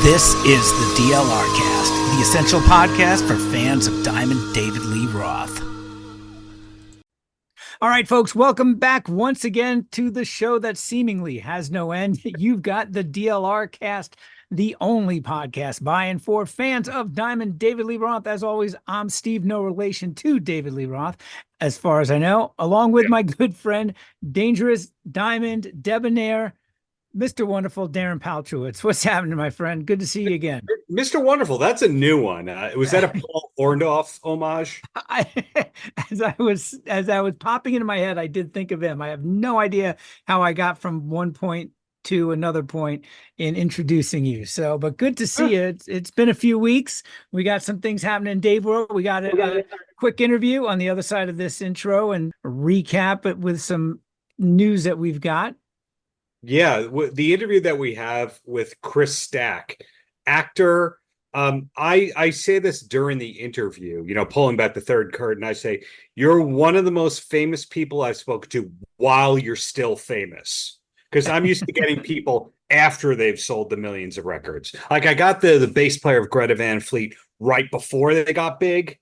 This is the DLR Cast, the essential podcast for fans of Diamond David Lee Roth. All right, folks, welcome back once again to the show that seemingly has no end. You've got the DLR Cast, the only podcast by and for fans of Diamond David Lee Roth. As always, I'm Steve, no relation to David Lee Roth, as far as I know, along with my good friend, Dangerous Diamond Debonair, Mr. Wonderful Darren Paltrowitz. What's happening, my friend? Good to see you again. Mr. Wonderful, that's a new one. Was that a Paul Orndorff homage? As I was popping into my head, I did think of him. I have no idea how I got from one point to another point in introducing you. So, but good to see you. It's been a few weeks. We got some things happening in Dave World. We got a quick interview on the other side of this intro and recap it with some news that we've got. Yeah, the interview that we have with Chris Stack, actor. I say this during the interview, pulling back the third curtain. I say, you're one of the most famous people I've spoken to while you're still famous. Because I'm used to getting people after they've sold the millions of records. Like I got the bass player of Greta Van Fleet right before they got big.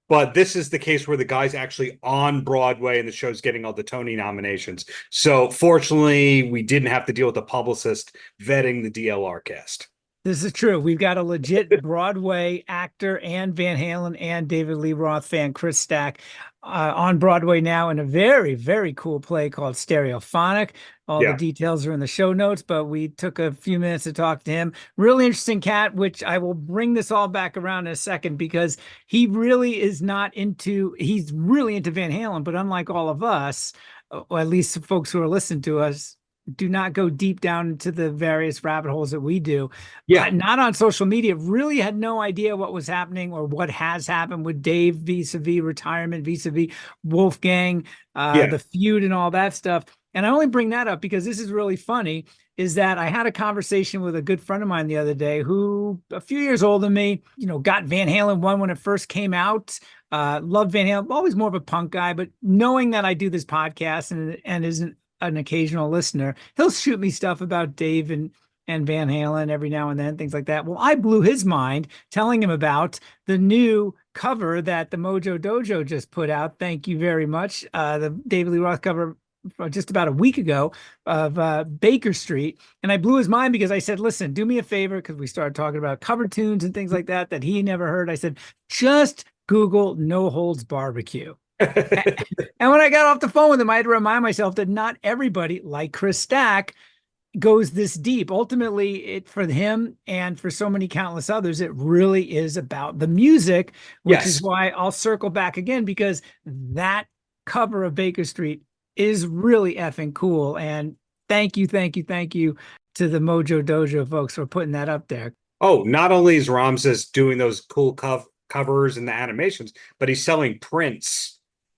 But this is the case where the guy's actually on Broadway and the show's getting all the Tony nominations. So fortunately, we didn't have to deal with the publicist vetting the DLR cast. This is true. We've got a legit Broadway actor and Van Halen and David Lee Roth fan, Chris Stack, on Broadway now in a very, very cool play called Stereophonic. All the details are in the show notes, but we took a few minutes to talk to him. Really interesting cat, which I will bring this all back around in a second because he really is he's really into Van Halen, but unlike all of us, or at least folks who are listening to us, do not go deep down into the various rabbit holes that we do. Yeah. Not on social media. Really had no idea what was happening or what has happened with Dave vis-a-vis retirement, vis-a-vis Wolfgang, the feud and all that stuff. And I only bring that up because this is really funny, is that I had a conversation with a good friend of mine the other day who, a few years older than me, got Van Halen 1 when it first came out. Loved Van Halen, always more of a punk guy, but knowing that I do this podcast and isn't an occasional listener, he'll shoot me stuff about Dave and Van Halen every now and then, things like that. Well, I blew his mind telling him about the new cover that the Mojo Dojo just put out. Thank you very much. The David Lee Roth cover just about a week ago of Baker Street. And I blew his mind because I said, listen, do me a favor, because we started talking about cover tunes and things like that he never heard. I said, just Google No Holds Barbecue. And when I got off the phone with him, I had to remind myself that not everybody, like Chris Stack, goes this deep. Ultimately, for him and for so many countless others, it really is about the music, which is why I'll circle back again, because that cover of Baker Street is really effing cool. And thank you to the Mojo Dojo folks for putting that up there. Oh, not only is Ramses doing those cool covers and the animations, but he's selling prints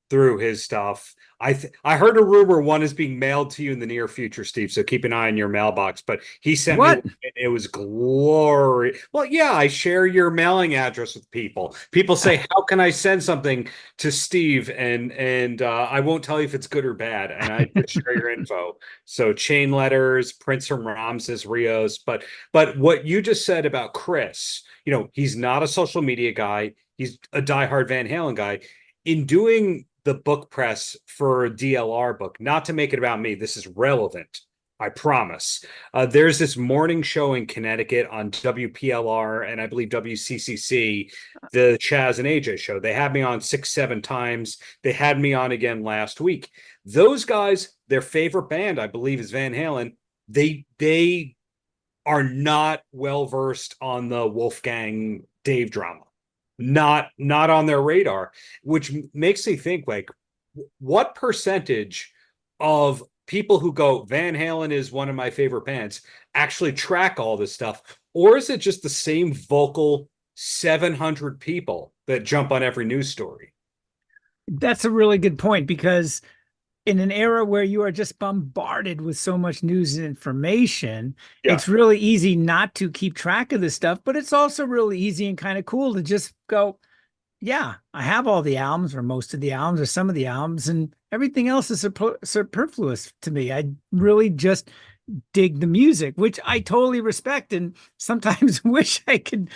through his stuff. I heard a rumor one is being mailed to you in the near future, Steve, so keep an eye on your mailbox. But he sent me, it was glory. Well, yeah, I share your mailing address with people. People say, how can I send something to Steve? And I won't tell you if it's good or bad. And I just share your info. So chain letters, prints from Ramses Rios. But what you just said about Chris, he's not a social media guy. He's a diehard Van Halen guy. In doing the book press for a DLR book, not to make it about me, this is relevant, I promise. There's this morning show in Connecticut on WPLR and I believe WCCC, the Chaz and AJ show. They had me on 6-7 times. They had me on again last week. Those guys, their favorite band, I believe, is Van Halen. They are not well-versed on the Wolfgang Dave drama. Not on their radar, which makes me think, like, what percentage of people who go, Van Halen is one of my favorite bands, actually track all this stuff? Or is it just the same vocal 700 people that jump on every news story? That's a really good point, because in an era where you are just bombarded with so much news and information, it's really easy not to keep track of this stuff, but it's also really easy and kind of cool to just go, yeah, I have all the albums or most of the albums or some of the albums, and everything else is superfluous to me. I really just dig the music, which I totally respect and sometimes wish I could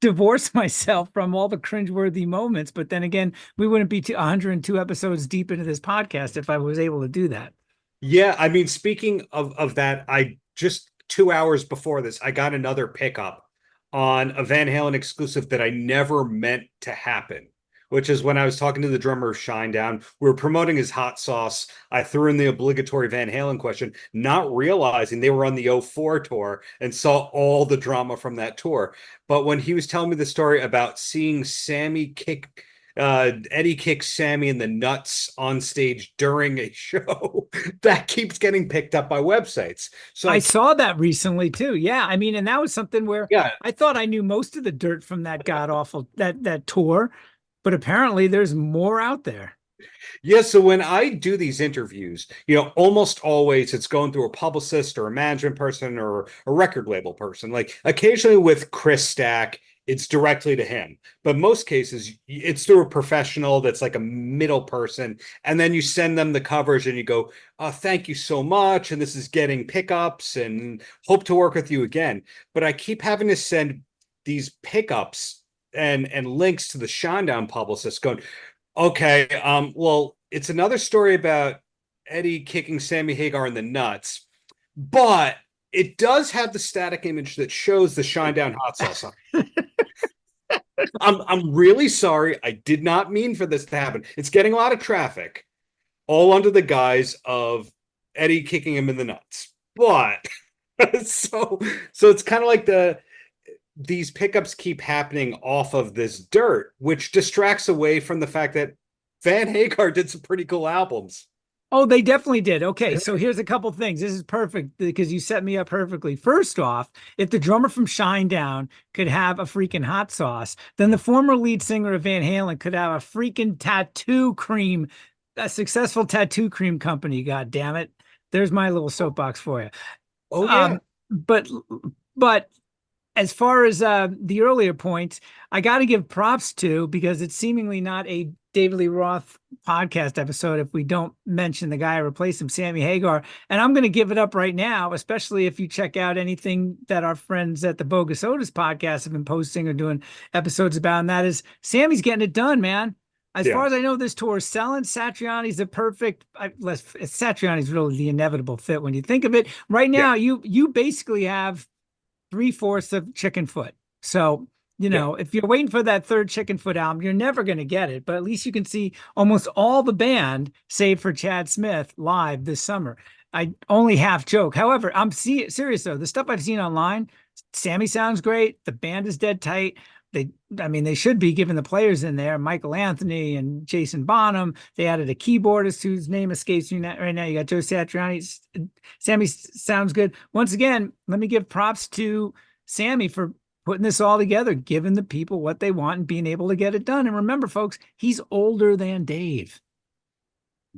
divorce myself from all the cringeworthy moments. But then again, we wouldn't be 102 episodes deep into this podcast if I was able to do that. Yeah, I mean, speaking of that, I just 2 hours before this, I got another pickup on a Van Halen exclusive that I never meant to happen, which is when I was talking to the drummer of Shinedown. We were promoting his hot sauce. I threw in the obligatory Van Halen question, not realizing they were on the '04 tour and saw all the drama from that tour. But when he was telling me the story about seeing Eddie kick Sammy in the nuts on stage during a show, that keeps getting picked up by websites. So I saw that recently too. Yeah. I mean, and that was something where yeah, I thought I knew most of the dirt from that god awful that tour, but apparently there's more out there. yeah. So when I do these interviews, almost always it's going through a publicist or a management person or a record label person. Like occasionally with Chris Stack, it's directly to him. But most cases, it's through a professional that's like a middle person. And then you send them the coverage and you go, oh, thank you so much. And this is getting pickups and hope to work with you again. But I keep having to send these pickups and links to the Shinedown publicist going, okay, well, it's another story about Eddie kicking Sammy Hagar in the nuts, but it does have the static image that shows the Shinedown hot sauce on. I'm really sorry. I did not mean for this to happen. It's getting a lot of traffic, all under the guise of Eddie kicking him in the nuts. But so it's kind of like these pickups keep happening off of this dirt, which distracts away from the fact that Van Hagar did some pretty cool albums. Oh, they definitely did. Okay, so here's a couple things. This is perfect because you set me up perfectly. First off, if the drummer from Shinedown could have a freaking hot sauce, then the former lead singer of Van Halen could have a freaking tattoo cream, a successful tattoo cream company. God damn it. There's my little soapbox for you. Oh, yeah. But as far as the earlier points, I got to give props to, because it's seemingly not a David Lee Roth podcast episode if we don't mention the guy who replaced him, Sammy Hagar. And I'm going to give it up right now, especially if you check out anything that our friends at the Bogus Otis podcast have been posting or doing episodes about. And that is Sammy's getting it done, man. As far as I know, this tour is selling. Satriani's the perfect. Satriani's really the inevitable fit when you think of it. Right now, you basically have 3/4 of Chickenfoot. So, if you're waiting for that third Chickenfoot album, you're never going to get it. But at least you can see almost all the band, save for Chad Smith, live this summer. I only half joke. However, I'm serious though. The stuff I've seen online, Sammy sounds great. The band is dead tight. They should be, given the players in there, Michael Anthony and Jason Bonham. They added a keyboardist whose name escapes me right now. You got Joe Satriani. Sammy sounds good. Once again, let me give props to Sammy for putting this all together, giving the people what they want and being able to get it done. And remember, folks, he's older than Dave.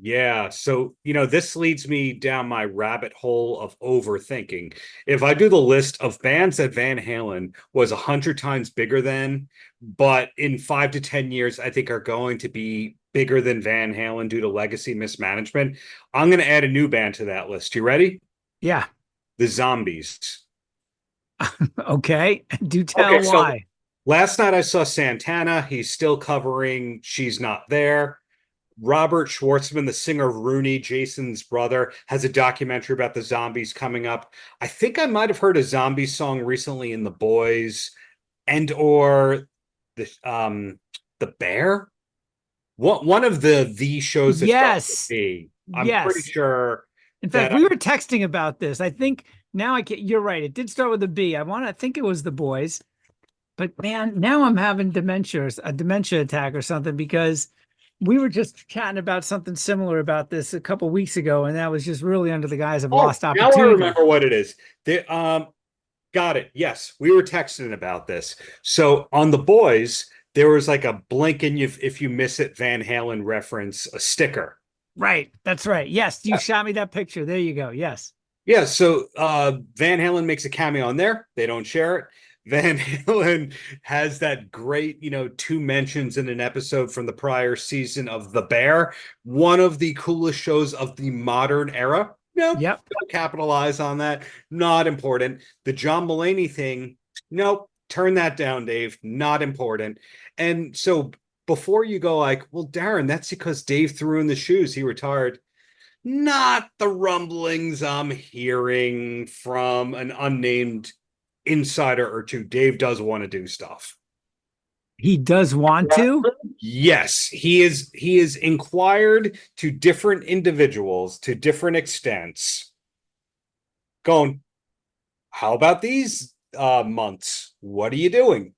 Yeah. So, this leads me down my rabbit hole of overthinking. If I do the list of bands that Van Halen was 100 times bigger than, but in 5 to 10 years, I think are going to be bigger than Van Halen due to legacy mismanagement, I'm going to add a new band to that list. You ready? Yeah. The Zombies. Okay. Do tell why. So last night I saw Santana. He's still covering She's Not There. Robert Schwartzman, the singer of Rooney, Jason's brother, has a documentary about the Zombies coming up. I think I might have heard a zombie song recently in The Boys or the Bear. One of the shows that's yes. I'm pretty sure. In fact, we were texting about this. I think now you're right. It did start with a B. I think it was The Boys, but man, now I'm having a dementia attack or something, because we were just chatting about something similar about this a couple weeks ago, and that was just really under the guise of lost opportunity. Now I remember what it is. Got it. Yes, we were texting about this. So on The Boys, there was like a blink and if you miss it, Van Halen reference, a sticker. Right. That's right. Yes. You shot me that picture. There you go. Yes. Yeah. So Van Halen makes a cameo on there. They don't share it. Van Halen has that great, 2 mentions in an episode from the prior season of The Bear, one of the coolest shows of the modern era. Nope. Yep. Don't capitalize on that. Not important. The John Mulaney thing. Nope. Turn that down, Dave. Not important. And so before you go like, well, Darren, that's because Dave threw in the shoes. He retired. Not the rumblings I'm hearing from an unnamed insider or two. Dave does want to do stuff. He does want to. Yes, he is inquired to different individuals to different extents. Going, how about these months? What are you doing?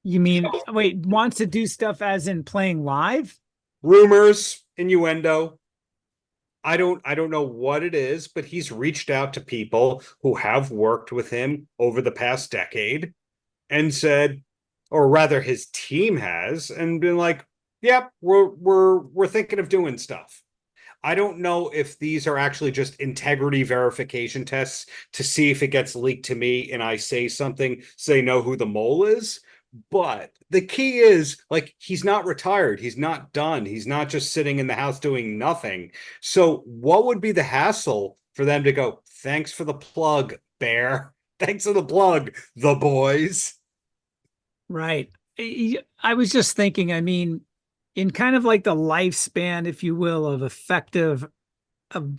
You mean, wait, wants to do stuff as in playing live? Rumors, innuendo. I don't know what it is, but he's reached out to people who have worked with him over the past decade and said, or rather his team has, and been like, yep, we're thinking of doing stuff. I don't know if these are actually just integrity verification tests to see if it gets leaked to me and I say something so they know who the mole is. But the key is, like, he's not retired. He's not done. He's not just sitting in the house doing nothing. So what would be the hassle for them to go, thanks for the plug, Bear. Thanks for the plug, the boys. Right. I was just thinking, I mean, in kind of like the lifespan, if you will, of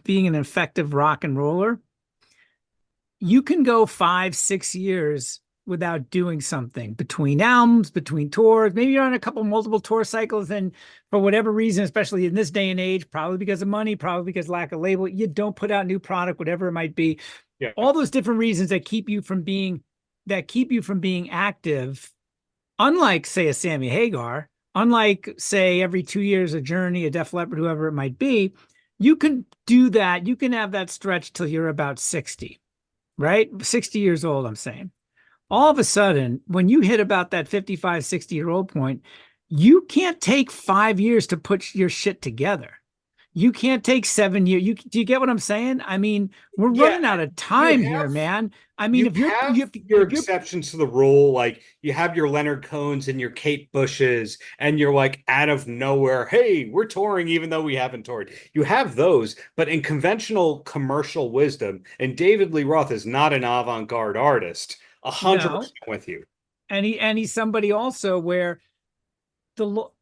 being an effective rock and roller, you can go 5-6 years without doing something between albums, between tours. Maybe you're on a couple multiple tour cycles, and for whatever reason, especially in this day and age, probably because of money, probably because lack of label, you don't put out new product, whatever it might be. Yeah. All those different reasons that keep you from being active. Unlike, say, a Sammy Hagar, unlike, say, every 2 years a Journey, a Def Leppard, whoever it might be, you can do that. You can have that stretch till you're about 60, right? 60 years old, I'm saying. All of a sudden, when you hit about that 55, 60-year-old point, you can't take 5 years to put your shit together. You can't take 7 years. Do you get what I'm saying? I mean, we're running out of time here, man. I mean, if your exceptions to the rule, like you have your Leonard Cohens and your Kate Bushes, and you're like out of nowhere, hey, we're touring even though we haven't toured. You have those, but in conventional commercial wisdom, and David Lee Roth is not an avant-garde artist. 100% with you. And he's somebody also where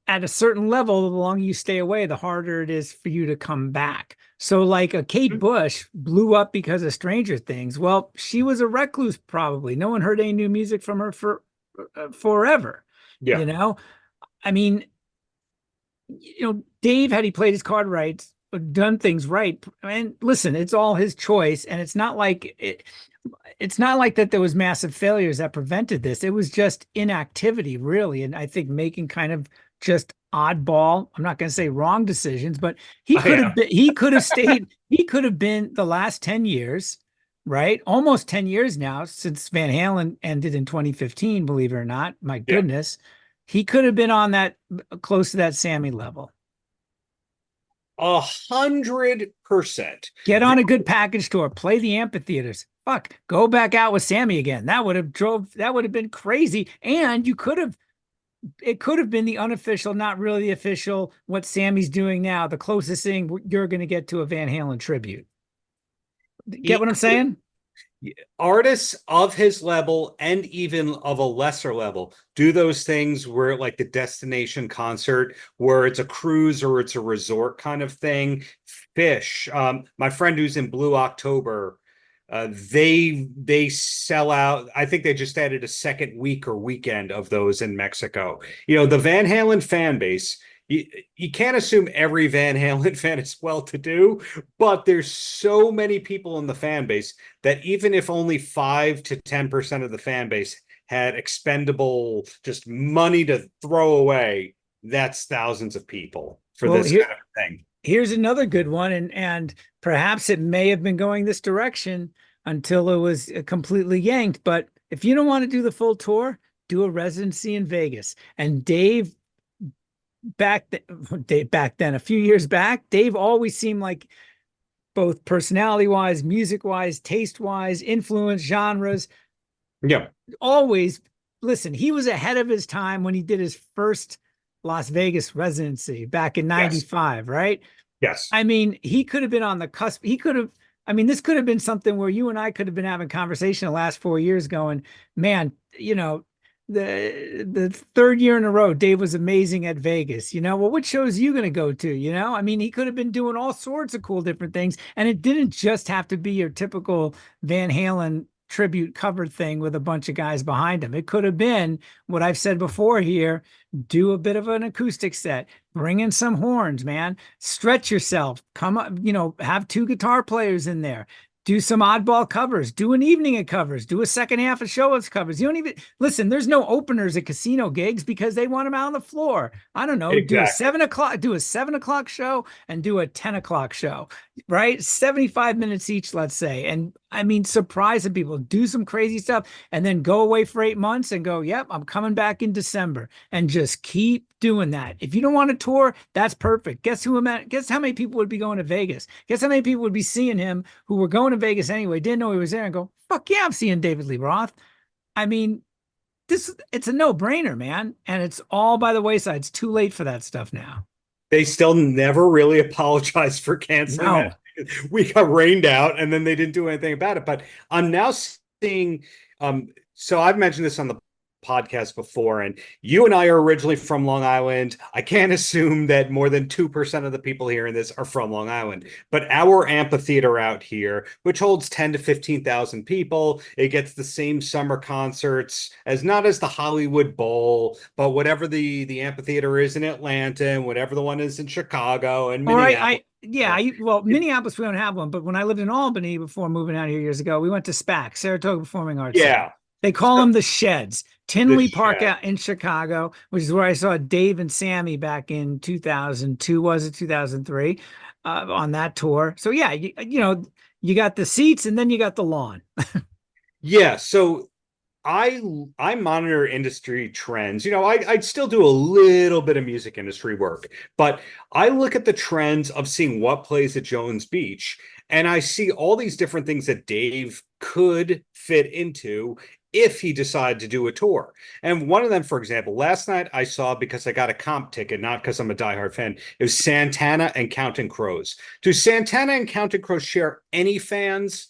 at a certain level, the longer you stay away, the harder it is for you to come back. So like a Kate Bush blew up because of Stranger Things. Well, she was a recluse, probably. No one heard any new music from her for forever. Yeah. You know, I mean, Dave, had he played his card right, done things right, and listen, it's all his choice. And it's not like that there was massive failures that prevented this. It was just inactivity, really. And I think making kind of just oddball, I'm not going to say wrong decisions, but he could have stayed, he could have been the last 10 years, right? Almost 10 years now since Van Halen ended in 2015, believe it or not. My goodness. He could have been on that, close to that Sammy level. 100%. Get on a good package tour, play the amphitheaters. Fuck, go back out with Sammy again. That would have been crazy. And it could have been the unofficial, not really the official, what Sammy's doing now, the closest thing you're going to get to a Van Halen tribute. Get what I'm saying? Artists of his level and even of a lesser level do those things where, like the destination concert, where it's a cruise or it's a resort kind of thing. Fish, my friend who's in Blue October, they sell out. I think they just added a second week or weekend of those in Mexico. The Van Halen fan base, you can't assume every Van Halen fan is well-to-do, but there's so many people in the fan base that even if only 5 to 10% of the fan base had expendable just money to throw away, that's thousands of people for this kind of thing. Here's another good one, and perhaps it may have been going this direction until it was completely yanked. But if you don't want to do the full tour, do a residency in Vegas. And Dave, back then, a few years back, Dave always seemed like, both personality-wise, music-wise, taste-wise, influence, genres. Yeah. Always, listen, he was ahead of his time when he did his first Las Vegas residency back in 95, right? Yes. I mean, he could have been on the cusp. He could have, I mean, this could have been something where you and I could have been having conversation the last 4 years going, man, the third year in a row, Dave was amazing at Vegas. Well, what shows are you going to go to? I mean, he could have been doing all sorts of cool different things, and it didn't just have to be your typical Van Halen tribute cover thing with a bunch of guys behind him. It could have been what I've said before here: do a bit of an acoustic set, bring in some horns, man, stretch yourself, come up, have two guitar players in there. Do some oddball covers, do an evening of covers, do a second half of show of covers. You don't even listen. There's no openers at casino gigs because they want them out on the floor. I don't know. Exactly. Do a 7 o'clock show and do a 10 o'clock show, right? 75 minutes each, let's say. And I mean, surprise the people, do some crazy stuff, and then go away for 8 months and go, yep, I'm coming back in December, and just keep doing that. If you don't want to tour, that's perfect. Guess how many people would be going to Vegas? Guess how many people would be seeing him who were going to Vegas anyway, didn't know he was there, and go, fuck yeah, I'm seeing David Lee Roth. I mean, it's a no-brainer, man. And it's all by the wayside. It's too late for that stuff now. They still never really apologized for canceling No. it. We got rained out and then they didn't do anything about it. But I'm now seeing, so I've mentioned this on the podcast before, and you and I are originally from Long Island. I can't assume that more than 2% of the people hearing this are from Long Island, but our amphitheater out here, which holds 10 to 15,000 people, it gets the same summer concerts not as the Hollywood Bowl, but whatever the amphitheater is in Atlanta and whatever the one is in Chicago and Minneapolis. Minneapolis, we don't have one, but when I lived in Albany before moving out here years ago, we went to SPAC, Saratoga Performing Arts Center. They call them the Sheds. Tinley Park out in Chicago, which is where I saw Dave and Sammy back in 2002, was it 2003, on that tour. So yeah, you got the seats and then you got the lawn. Yeah, so I monitor industry trends. I'd still do a little bit of music industry work, but I look at the trends of seeing what plays at Jones Beach, and I see all these different things that Dave could fit into if he decided to do a tour. And one of them, for example, last night I saw, because I got a comp ticket, not because I'm a diehard fan, it was Santana and Counting Crows. Do Santana and Counting Crows share any fans?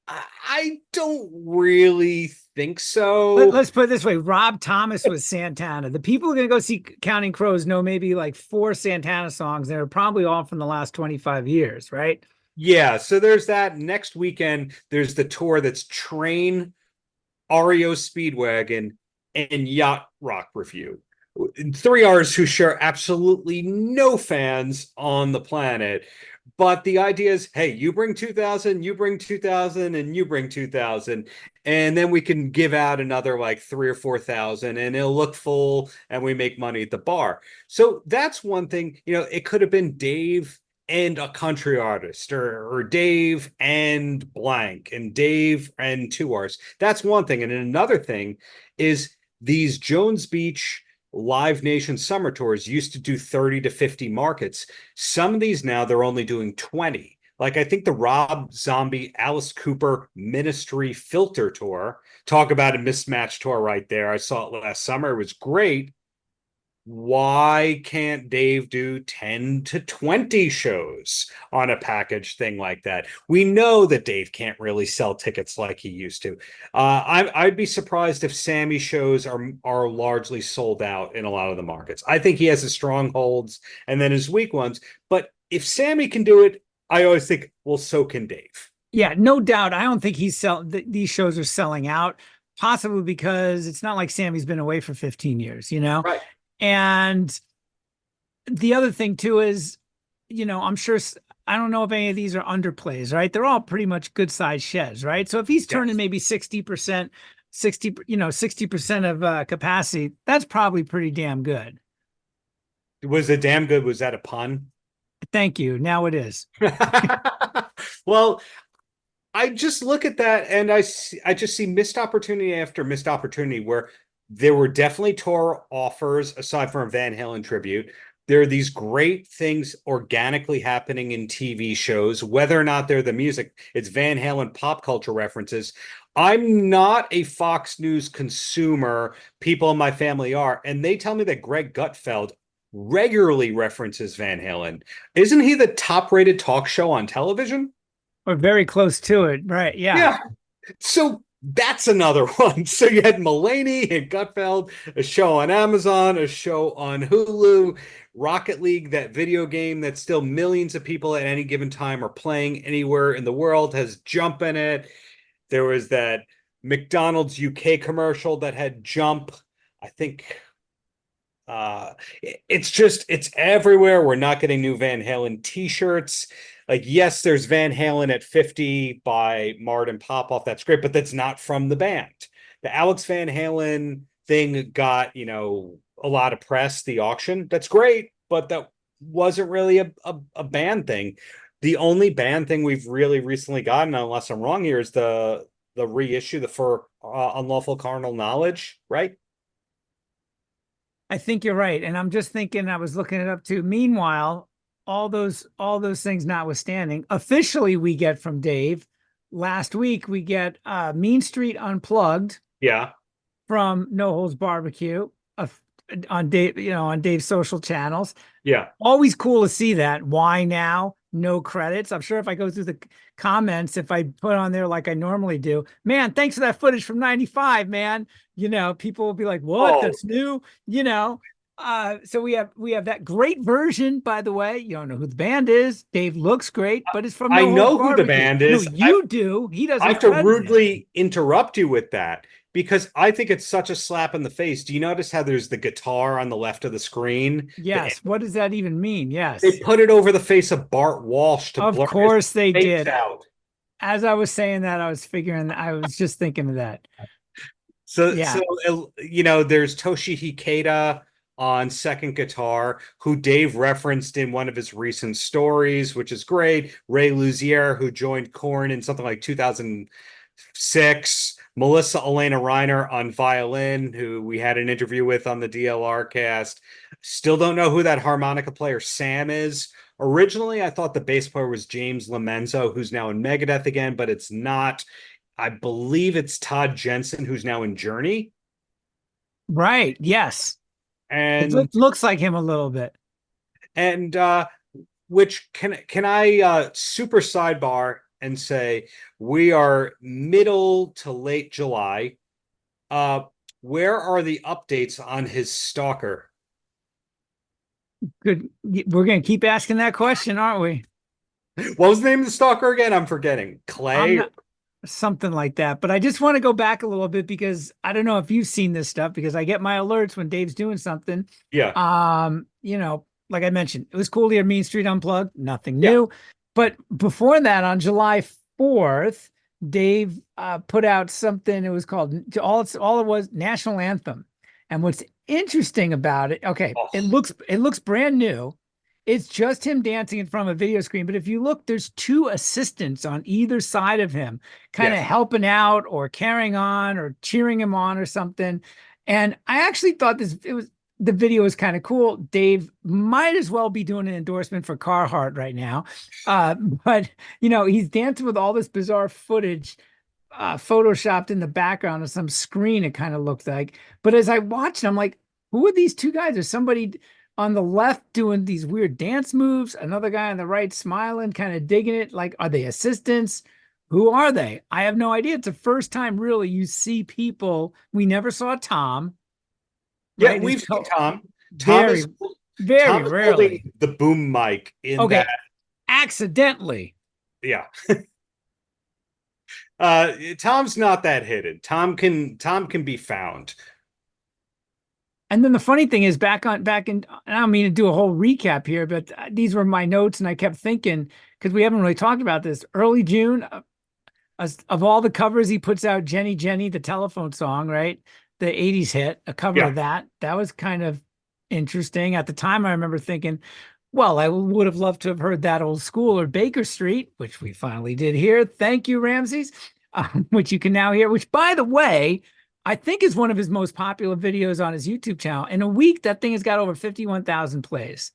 I don't really think so. Let's put it this way. Rob Thomas was Santana. The people who are going to go see Counting Crows know maybe like 4 Santana songs. They're probably all from the last 25 years, right? Yeah, so there's that. Next weekend, there's the tour that's Train, REO Speedwagon, and Yacht Rock Review. 3 artists who share absolutely no fans on the planet. But the idea is, hey, you bring 2,000, you bring 2,000, and you bring 2,000. And then we can give out another like 3,000 or 4,000, and it'll look full, and we make money at the bar. So that's one thing. It could have been Dave and a country artist, or Dave and blank, and Dave and 2 artists. That's one thing. And another thing is these Jones Beach Live Nation summer tours used to do 30 to 50 markets. Some of these now, they're only doing 20. Like I think the Rob Zombie, Alice Cooper Ministry Filter Tour, talk about a mismatched tour right there. I saw it last summer. It was great. Why can't Dave do 10 to 20 shows on a package thing like that? We know that Dave can't really sell tickets like he used to. I'd be surprised if Sammy shows are largely sold out in a lot of the markets. I think he has his strongholds and then his weak ones. But if Sammy can do it, I always think, well, so can Dave. Yeah, no doubt. I don't think these shows are selling out, possibly because it's not like Sammy's been away for 15 years, Right. And the other thing too is, I'm sure, I don't know if any of these are underplays, right? They're all pretty much good sized sheds, right? So if he's turning maybe 60% of capacity, that's probably pretty damn good. Was it damn good? Was that a pun? Thank you. Now it is. Well, I just look at that and I just see missed opportunity after missed opportunity where there were definitely tour offers aside from a Van Halen tribute. There are these great things organically happening in TV shows, whether or not they're the music, it's Van Halen pop culture references. I'm not a Fox News consumer. People in my family are, and they tell me that Greg Gutfeld regularly references Van Halen. Isn't he the top-rated talk show on television? Or very close to it, right? Yeah. Yeah. So that's another one. So you had Mulaney and Gutfeld, a show on Amazon, a show on Hulu, Rocket League, that video game that still millions of people at any given time are playing anywhere in the world, has Jump in it. There was that McDonald's UK commercial that had Jump. I think it's everywhere. We're not getting new Van Halen t-shirts. Like, yes, there's Van Halen at 50 by Martin Popoff. That's great, but that's not from the band. The Alex Van Halen thing got, a lot of press, the auction. That's great, but that wasn't really a band thing. The only band thing we've really recently gotten, unless I'm wrong here, is the reissue, for Unlawful Carnal Knowledge, right? I think you're right. And I'm just thinking, I was looking it up too. Meanwhile, all those things notwithstanding, officially we get from Dave last week, we get Mean Street Unplugged. Yeah. From No Holds Barbecue on Dave, on Dave's social channels. Yeah. Always cool to see that. Why now? No credits. I'm sure if I go through the comments, if I put on there like I normally do, man, thanks for that footage from 95, man. People will be like, what? That's new, so we have that great version, by the way. You don't know who the band is. Dave looks great, but it's from I No know Holds who Barbecue. the band is. No, you do. He doesn't. I have to rudely interrupt you with that, because I think it's such a slap in the face. Do you notice how there's the guitar on the left of the screen? Yes. What does that even mean? Yes. They put it over the face of Bart Walsh to blur Of course they did. out. As I was saying that, I was just thinking of that. So there's Toshi Hikeda on second guitar, who Dave referenced in one of his recent stories, which is great. Ray Luzier, who joined Korn in something like 2006. Melissa Elena Reiner on violin, who we had an interview with on the DLR-cast. Still don't know who that harmonica player Sam is. Originally, I thought the bass player was James Lomenzo, who's now in Megadeth again, but it's not. I believe it's Todd Jensen, who's now in Journey. Right. Yes. And it looks like him a little bit. And which can I super sidebar and say, we are middle to late July. Where are the updates on his stalker? Good. We're going to keep asking that question, aren't we? What was the name of the stalker again? I'm forgetting. Clay? Something like that. But I just want to go back a little bit, because I don't know if you've seen this stuff, because I get my alerts when Dave's doing something. Yeah. Like I mentioned, it was cool to hear Mean Street Unplugged. Nothing new. But before that, on July 4th, Dave put out something. It was called all it was National Anthem. And what's interesting about it, it looks brand new. It's just him dancing in front of a video screen. But if you look, there's two assistants on either side of him, kind of helping out or carrying on or cheering him on or something. And I actually thought the video was kind of cool. Dave might as well be doing an endorsement for Carhartt right now. But he's dancing with all this bizarre footage, photoshopped in the background of some screen, it kind of looked like. But as I watched, I'm like, who are these two guys? There's somebody on the left doing these weird dance moves, another guy on the right smiling, kind of digging it. Like, are they assistants? Who are they? I have no idea. It's the first time really you see people. We never saw Tom. Yeah, right? We've seen Tom. Tom is very rarely the boom mic in that. Accidentally. Yeah. Tom's not that hidden. Tom can be found. And then the funny thing is, back in, I don't mean to do a whole recap here, but these were my notes, and I kept thinking, because we haven't really talked about this, early June, of all the covers he puts out, Jenny Jenny, the telephone song, right? The 80s hit, a cover of that was kind of interesting. At the time, I remember thinking, well, I would have loved to have heard That Old School or Baker Street, which we finally did hear. Thank you, Ramses, which you can now hear, which, by the way, I think is one of his most popular videos on his YouTube channel. In a week, that thing has got over 51,000 plays.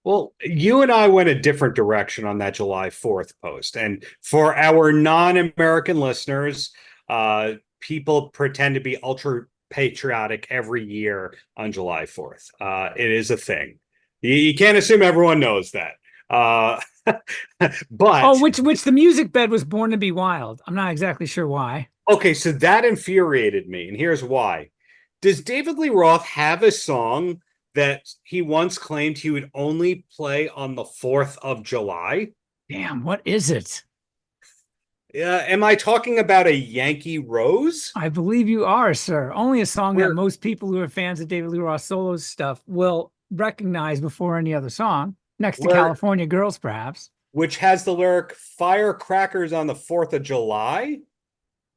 Well, you and I went a different direction on that July 4th post. And for our non-American listeners, people pretend to be ultra patriotic every year on July 4th. It is a thing. You can't assume everyone knows that. Oh, But which the music bed was Born to Be Wild. I'm not exactly sure why. okay, so that infuriated me, and here's why. Does David Lee Roth have a song that he once claimed he would only play on the 4th of July? Damn, what is it? Am I talking about a Yankee Rose? I believe you are, sir. Only a song that Where most people who are fans of David Lee Roth solo stuff will recognize before any other song, next to where California Girls, perhaps. which has the lyric "Firecrackers on the 4th of July"?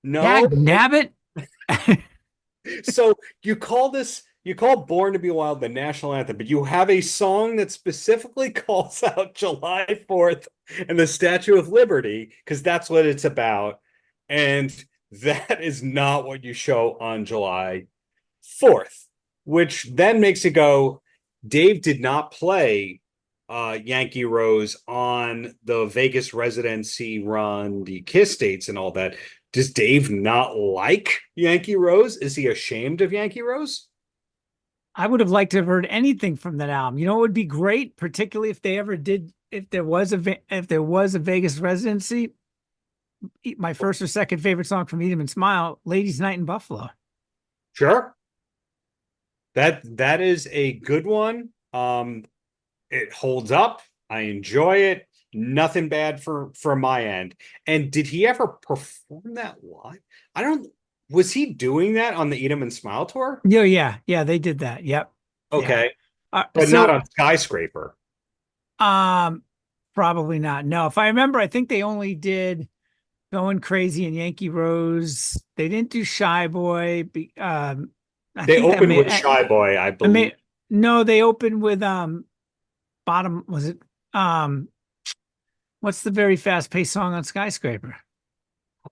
No. Dag nabbit. So you call Born to Be Wild the national anthem, but you have a song that specifically calls out July 4th and the Statue of Liberty because that's what it's about. And that is not what you show on July 4th, which then makes it go, Dave did not play Yankee Rose on the Vegas residency run, the Kiss dates and all that. Does Dave not like Yankee Rose? Is he ashamed of Yankee Rose? I would have liked to have heard anything from that album. You know, it would be great, particularly if they ever did, if there was a Vegas residency. My first or second favorite song from Eat 'Em and Smile, Ladies Night in Buffalo. Sure. That is a good one. It holds up. I enjoy it. Nothing bad from my end. And did he ever perform that live? I don't. Was he doing that on the Eat 'Em and Smile tour? Yeah, they did that. Yep. Okay, So but not on Skyscraper. probably not. No, if I remember, I think they only did Going Crazy and Yankee Rose. They didn't do Shy Boy. They opened with Shy Boy, I believe. No, they opened with Bottom. Was it what's the very fast paced song on Skyscraper?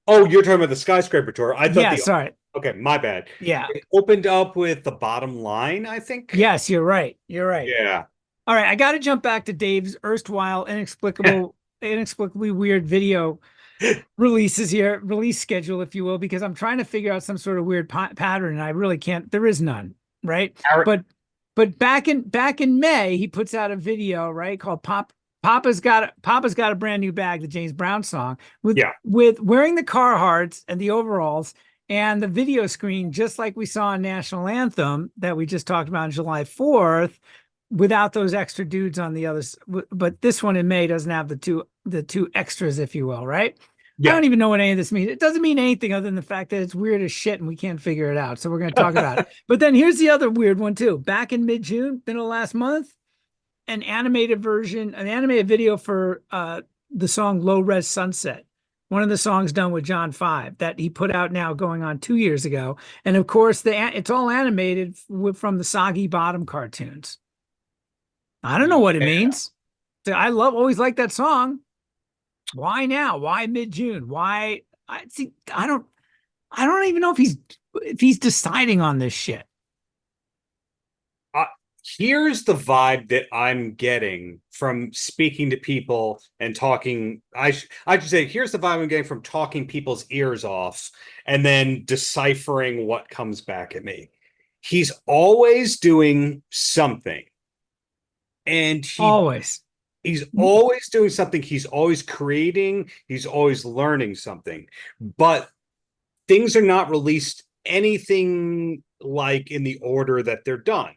Oh, you're talking about the Skyscraper tour. I thought sorry. Okay, my bad. Yeah. It opened up with The Bottom Line, I think. Yes, you're right. You're right. Yeah. All right, I got to jump back to Dave's erstwhile inexplicably weird video release schedule, if you will, because I'm trying to figure out some sort of weird pattern, and I really can't. There is none, right? But back in May, he puts out a video, right, called Papa's got a brand new bag, the James Brown song, with wearing the Carhartts and the overalls and the video screen, just like we saw in National Anthem that we just talked about on July 4th, without those extra dudes on the others. But this one in May doesn't have the two extras, if you will, right? Yeah. I don't even know what any of this means. It doesn't mean anything other than the fact that it's weird as shit and we can't figure it out. So we're going to talk about it. But then here's the other weird one too. Back in mid-June, middle of last month, an animated video for the song Low Res Sunset. One of the songs done with John 5 that he put out now going on 2 years ago. And of course, it's all animated from the Soggy Bottom cartoons. I don't know what it means. I always liked that song. Why now? Why mid-June? Why? I don't even know if he's deciding on this shit. Here's the vibe that I'm getting from speaking to people and talking. I should say, here's the vibe I'm getting from talking people's ears off and then deciphering what comes back at me. He's always doing something. And he's always doing something. He's always creating. He's always learning something. But things are not released anything like in the order that they're done.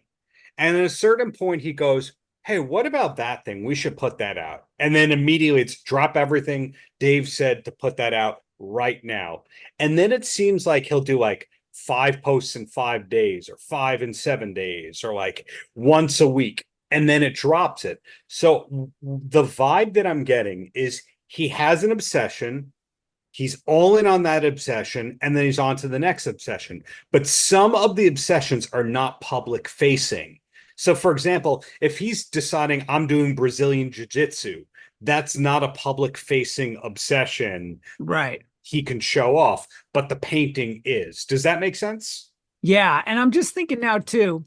And at a certain point, he goes, hey, what about that thing? We should put that out. And then immediately it's drop everything. Dave said to put that out right now. And then it seems like he'll do like 5 posts in 5 days or 5 in 7 days or like once a week. And then it drops it. So the vibe that I'm getting is he has an obsession. He's all in on that obsession, and then he's on to the next obsession. But some of the obsessions are not public facing. So, for example, if he's deciding I'm doing Brazilian jiu-jitsu, that's not a public facing obsession. Right. He can show off, but the painting is. Does that make sense? Yeah. And I'm just thinking now, too,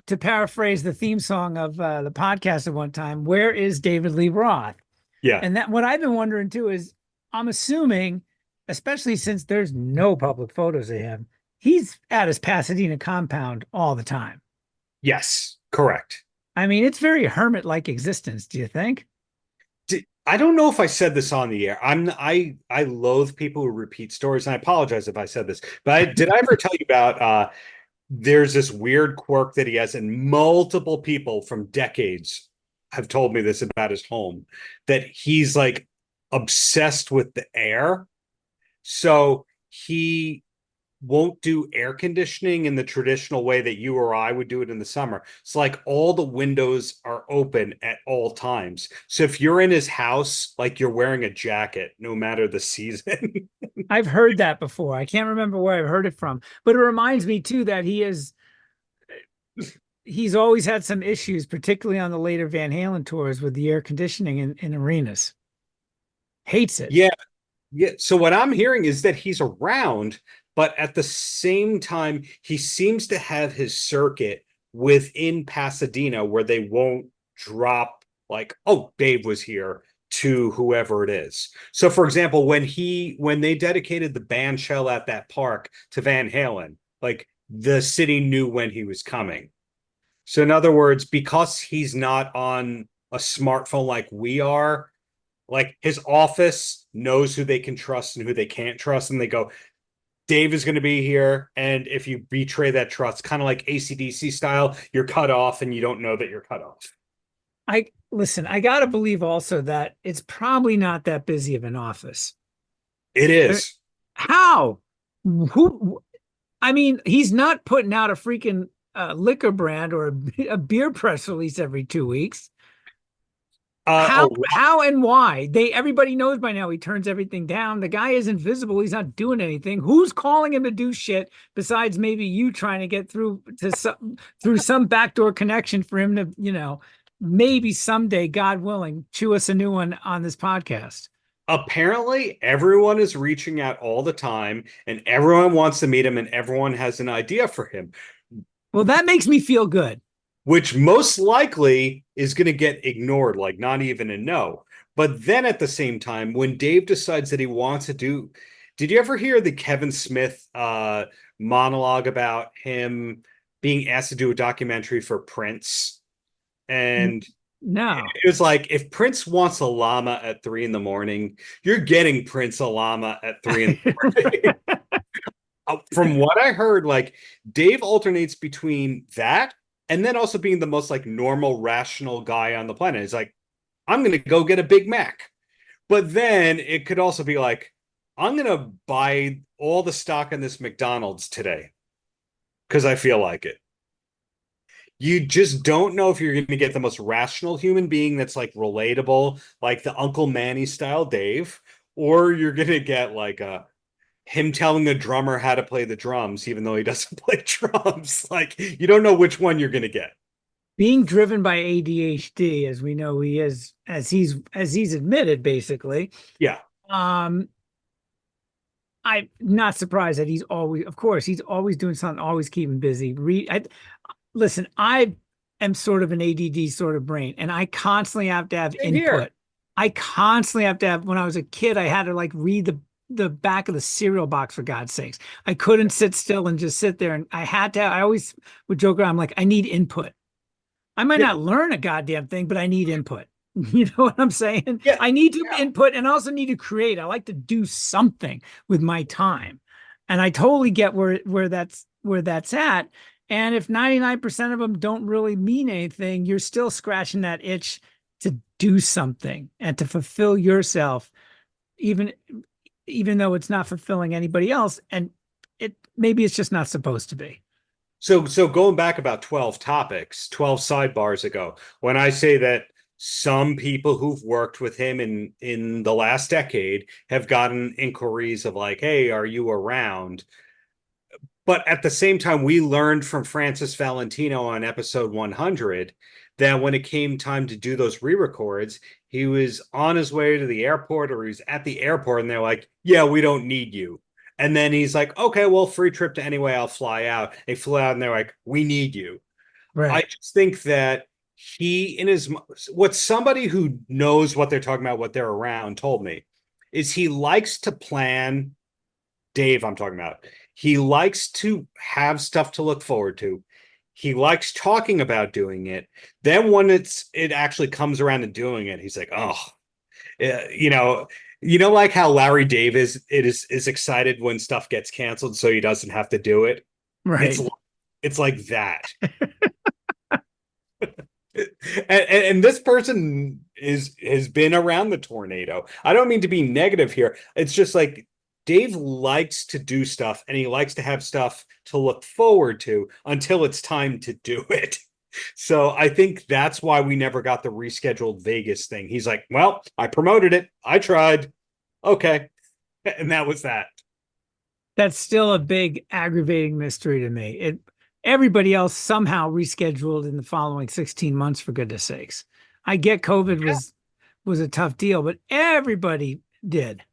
to paraphrase the theme song of the podcast at one time, where is David Lee Roth? Yeah. And that what I've been wondering, too, is I'm assuming, especially since there's no public photos of him, he's at his Pasadena compound all the time. Yes, correct. I mean, it's very hermit-like existence, do you think? I don't know if I said this on the air. I loathe people who repeat stories, and I apologize if I said this. But did I ever tell you about there's this weird quirk that he has, and multiple people from decades have told me this about his home, that he's like obsessed with the air. So he won't do air conditioning in the traditional way that you or I would do it in the summer. It's like all the windows are open at all times. So if you're in his house, like you're wearing a jacket, no matter the season. I've heard that before. I can't remember where I've heard it from, but it reminds me too that he's always had some issues, particularly on the later Van Halen tours with the air conditioning in arenas. Hates it. Yeah. Yeah. So what I'm hearing is that he's around, but at the same time, he seems to have his circuit within Pasadena where they won't drop like, oh, Dave was here to whoever it is. So for example, when they dedicated the band shell at that park to Van Halen, like the city knew when he was coming. So in other words, because he's not on a smartphone like we are, like his office knows who they can trust and who they can't trust, and they go, Dave is going to be here, and if you betray that trust, kind of like ACDC style, you're cut off and you don't know that you're cut off. I gotta believe also that it's probably not that busy of an office. It is. How? Who? I mean, he's not putting out a freaking liquor brand or a beer press release every 2 weeks. How and why? Everybody knows by now he turns everything down. The guy is invisible. He's not doing anything. Who's calling him to do shit besides maybe you trying to get through to some backdoor connection for him to, maybe someday, God willing, chew us a new one on this podcast. Apparently, everyone is reaching out all the time, and everyone wants to meet him, and everyone has an idea for him. Well, that makes me feel good. Which most likely is going to get ignored, like not even a no. But then at the same time, when Dave decides that he wants to do, did you ever hear the Kevin Smith monologue about him being asked to do a documentary for Prince? And no, it was like, if Prince wants a llama at 3 a.m, you're getting Prince a llama at 3 a.m. From what I heard, like Dave alternates between that and then also being the most like normal, rational guy on the planet. It's like, I'm going to go get a Big Mac. But then it could also be like, I'm going to buy all the stock in this McDonald's today because I feel like it. You just don't know if you're going to get the most rational human being that's like relatable, like the Uncle Manny style Dave, or you're going to get like him telling a drummer how to play the drums, even though he doesn't play drums. Like, you don't know which one you're going to get. Being driven by ADHD, as we know he is, as he's admitted, basically. Yeah. I'm not surprised that he's always doing something, always keeping busy. Listen, I am sort of an ADD sort of brain, and I constantly have to have input. Here. I constantly have to have, when I was a kid, I had to like read the back of the cereal box, for God's sakes. I couldn't sit still and just sit there, and I always would joke around, I'm like, I need input. I might not learn a goddamn thing, but I need input. You know what I'm saying? Yeah. I need to input, and I also need to create. I like to do something with my time. And I totally get where that's at. And if 99% of them don't really mean anything, you're still scratching that itch to do something and to fulfill yourself, even though it's not fulfilling anybody else. And maybe it's just not supposed to be. So going back about 12 topics, 12 sidebars ago, when I say that some people who've worked with him in the last decade have gotten inquiries of like, hey, are you around? But at the same time, we learned from Francis Valentino on episode 100 that when it came time to do those re-records, he was on his way to the airport, or he's at the airport, and they're like, yeah, we don't need you. And then he's like, okay, well, free trip to anyway, I'll fly out. They flew out and they're like, we need you. Right. I just think that what somebody who knows what they're talking about, what they're around, told me is he likes to plan. Dave, I'm talking about. He likes to have stuff to look forward to. He likes talking about doing it. Then when it actually comes around to doing it, he's like, oh. Like how Larry Davis is excited when stuff gets canceled, so he doesn't have to do it. Right. It's like that. And this person has been around the tornado. I don't mean to be negative here. It's just like Dave likes to do stuff, and he likes to have stuff to look forward to until it's time to do it. So I think that's why we never got the rescheduled Vegas thing. He's like, well, I promoted it. I tried. Okay. And that was that. That's still a big aggravating mystery to me. Everybody else somehow rescheduled in the following 16 months, for goodness sakes. I get COVID was a tough deal, but everybody did.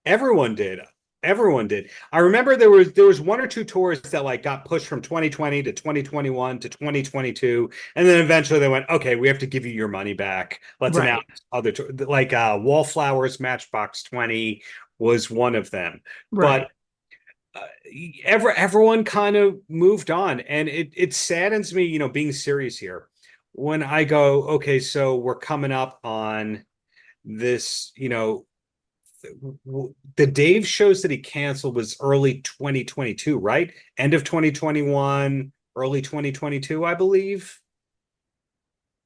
Everyone did. Everyone did. I remember there was one or two tours that like got pushed from 2020 to 2021 to 2022, and then eventually they went, okay, we have to give you your money back. Let's announce other tours. Like Wallflowers Matchbox 20 was one of them. Right. But everyone kind of moved on, and it saddens me, being serious here, when I go, okay, so we're coming up on this, the Dave shows that he canceled was early 2022, right? End of 2021, early 2022, I believe.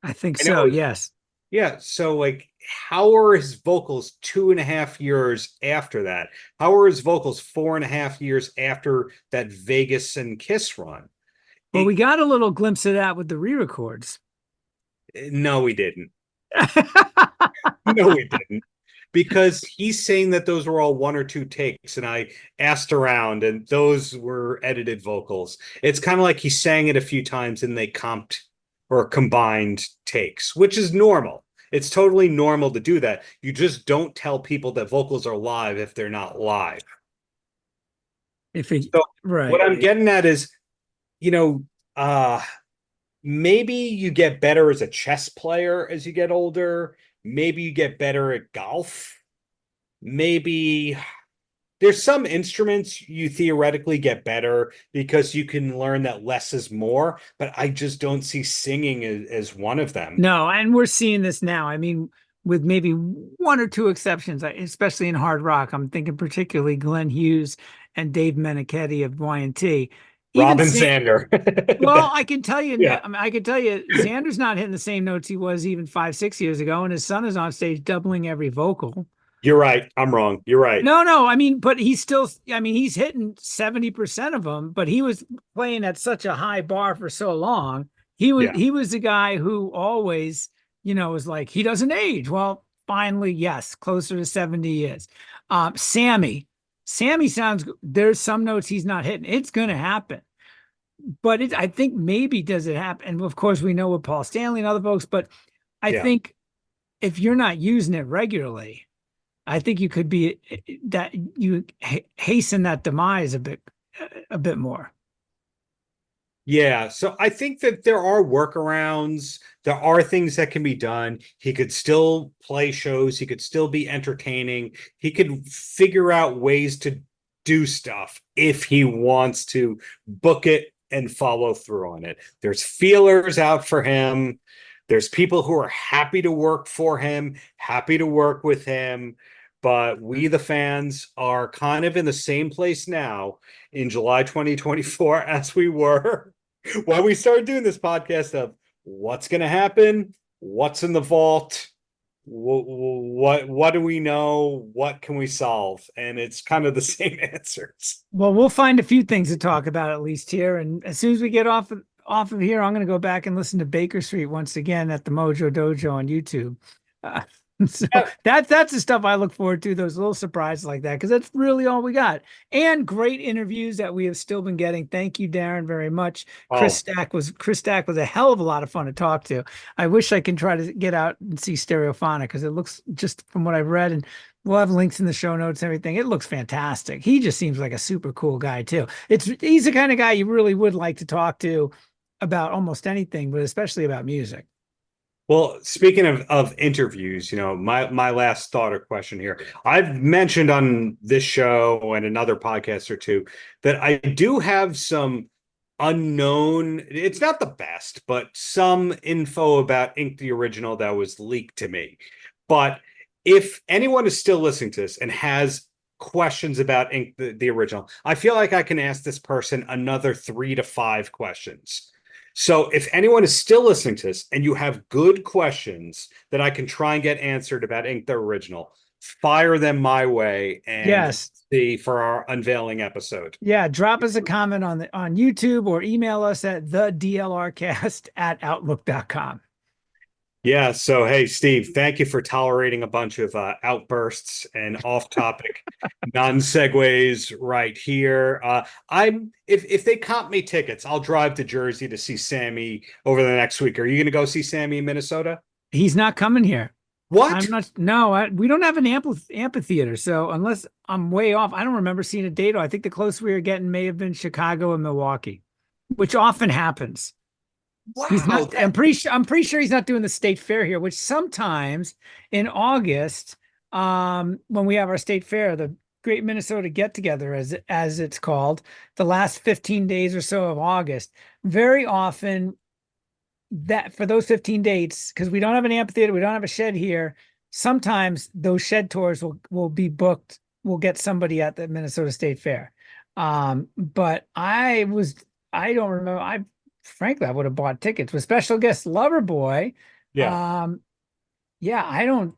I think so, yes. Yeah. So, like, how are his vocals 2.5 years after that? How are his vocals 4.5 years after that Vegas and Kiss run? Well, we got a little glimpse of that with the re-records. No, we didn't. No, we didn't. Because he's saying that those were all 1 or 2 takes, and I asked around, and those were edited vocals. It's kind of like he sang it a few times and they comped or combined takes, which is normal. It's totally normal to do that. You just don't tell people that vocals are live if they're not live. Right. What I'm getting at is, maybe you get better as a chess player as you get older. Maybe you get better at golf. Maybe there's some instruments you theoretically get better because you can learn that less is more, but I just don't see singing as one of them. No, and we're seeing this now. I mean, with maybe 1 or 2 exceptions, especially in hard rock. I'm thinking particularly Glenn Hughes and Dave Meniketti of Y&T. Robin Zander. Well, I can tell you, Yeah. I mean, I can tell you, Xander's not hitting the same notes he was even 5-6 years ago, and his son is on stage doubling every vocal. You're right. I'm wrong. You're right. No, I mean, but he's still, I mean, he's hitting 70% of them, but he was playing at such a high bar for so long. He was the guy who always, was like, he doesn't age. Well, finally, yes, closer to 70 years. Sammy sounds, there's some notes he's not hitting. It's going to happen. But I think maybe does it happen? And of course, we know with Paul Stanley and other folks, but I think if you're not using it regularly, I think you could be that you hasten that demise a bit more. Yeah, so I think that there are workarounds. There are things that can be done. He could still play shows. He could still be entertaining. He could figure out ways to do stuff if he wants to book it and follow through on it. There's feelers out for him. There's people who are happy to work for him, happy to work with him. But we, the fans, are kind of in the same place now in July 2024 as we were when we started doing this podcast of what's going to happen, what's in the vault, what do we know, what can we solve, and it's kind of the same answers. Well, we'll find a few things to talk about at least here, and as soon as we get off of here, I'm going to go back and listen to Baker Street once again at the Mojo Dojo on YouTube. So that's the stuff I look forward to, those little surprises like that, because that's really all we got. And great interviews that we have still been getting. Thank you, Darren, very much. Chris Stack was a hell of a lot of fun to talk to. I wish I can try to get out and see Stereophonic, because it looks, just from what I've read, and we'll have links in the show notes and everything, it looks fantastic. He just seems like a super cool guy too. He's the kind of guy you really would like to talk to about almost anything, but especially about music. Well, speaking of interviews, my last thought or question here. I've mentioned on this show and another podcast or two that I do have some unknown, it's not the best, but some info about Ink the Original that was leaked to me. But if anyone is still listening to this and has questions about Ink, the original, I feel like I can ask this person another 3 to 5 questions. So if anyone is still listening to this and you have good questions that I can try and get answered about Ink, the original, fire them my way and Yes. see for our unveiling episode. Yeah, drop us a comment on YouTube or email us at the DLRcast@outlook.com. Yeah. So, hey, Steve, thank you for tolerating a bunch of outbursts and off-topic non-segues right here. If they comp me tickets, I'll drive to Jersey to see Sammy over the next week. Are you going to go see Sammy in Minnesota? He's not coming here. What? I'm not. No, we don't have an amphitheater. So unless I'm way off, I don't remember seeing a date. I think the closest we were getting may have been Chicago and Milwaukee, which often happens. Wow. He's not. I'm pretty sure he's not doing the state fair here. Which sometimes in August, when we have our state fair, the Great Minnesota Get Together, as it's called, the last 15 days or so of August, very often, that for those 15 dates, because we don't have an amphitheater, we don't have a shed here, sometimes those shed tours will be booked. We'll get somebody at the Minnesota State Fair. But I don't remember. Frankly, I would have bought tickets with special guest Loverboy. Yeah. Yeah, I know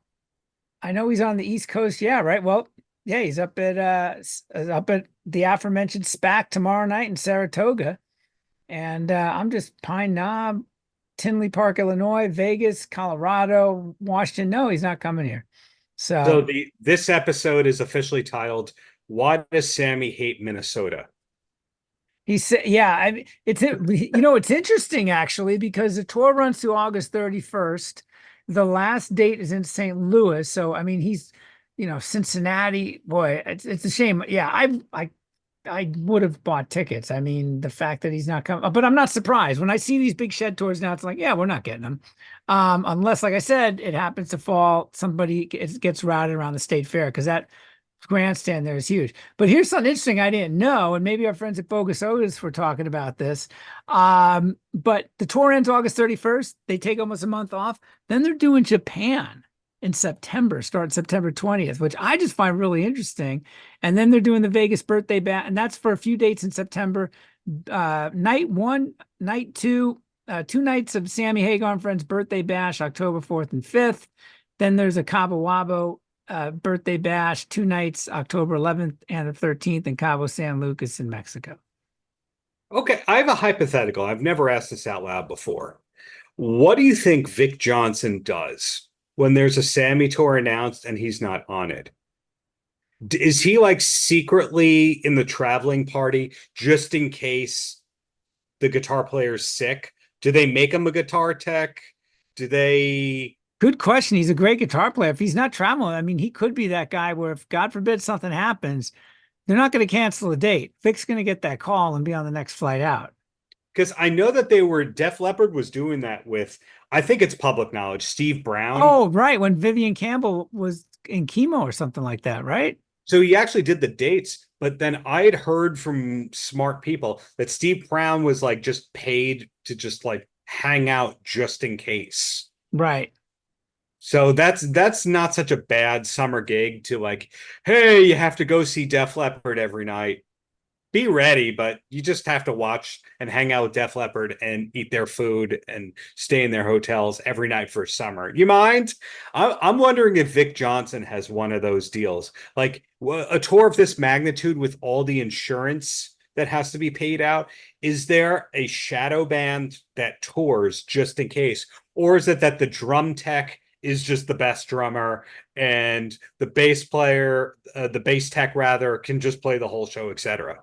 he's on the East Coast. Yeah, right. Well, yeah, he's up at the aforementioned SPAC tomorrow night in Saratoga. And I'm just Pine Knob, Tinley Park, Illinois, Vegas, Colorado, Washington. No, he's not coming here. So this episode is officially titled "Why Does Sammy Hate Minnesota?" He said, "Yeah, it's interesting actually because the tour runs through August 31st. The last date is in St. Louis, so I mean he's, Cincinnati. Boy, it's a shame. Yeah, I would have bought tickets. I mean, the fact that he's not coming, but I'm not surprised when I see these big shed tours now. It's like, yeah, we're not getting them, unless, like I said, it happens to fall. Somebody gets routed around the state fair because that grandstand there is huge. But here's something interesting I didn't know, and maybe our friends at Bogus Otis were talking about this. But the tour ends August 31st. They take almost a month off. Then they're doing Japan in September, starting September 20th, which I just find really interesting. And then they're doing the Vegas birthday bash, and that's for a few dates in September. Night 1, night 2, 2 nights of Sammy Hagar and Friends birthday bash, October 4th and 5th. Then there's a Cabo Wabo birthday bash, 2 nights, October 11th and the 13th in Cabo San Lucas in Mexico. Okay, I have a hypothetical. I've never asked this out loud before. What do you think Vic Johnson does when there's a Sammy tour announced and he's not on it? Is he like secretly in the traveling party just in case the guitar player's sick? Do they make him a guitar tech? Do they... Good question. He's a great guitar player. If he's not traveling, I mean, he could be that guy where if God forbid something happens, they're not going to cancel the date. Vic's going to get that call and be on the next flight out. Because I know that Def Leppard was doing that with, I think it's public knowledge, Steve Brown. Oh, right. When Vivian Campbell was in chemo or something like that, right? So he actually did the dates, but then I had heard from smart people that Steve Brown was like just paid to just like hang out just in case. Right. So that's not such a bad summer gig to like, hey, you have to go see Def Leppard every night. Be ready, but you just have to watch and hang out with Def Leppard and eat their food and stay in their hotels every night for summer. You mind? I'm wondering if Vic Johnson has one of those deals, like a tour of this magnitude with all the insurance that has to be paid out. Is there a shadow band that tours just in case, or is it that the drum tech is just the best drummer and the bass player, the bass tech rather, can just play the whole show, etc.?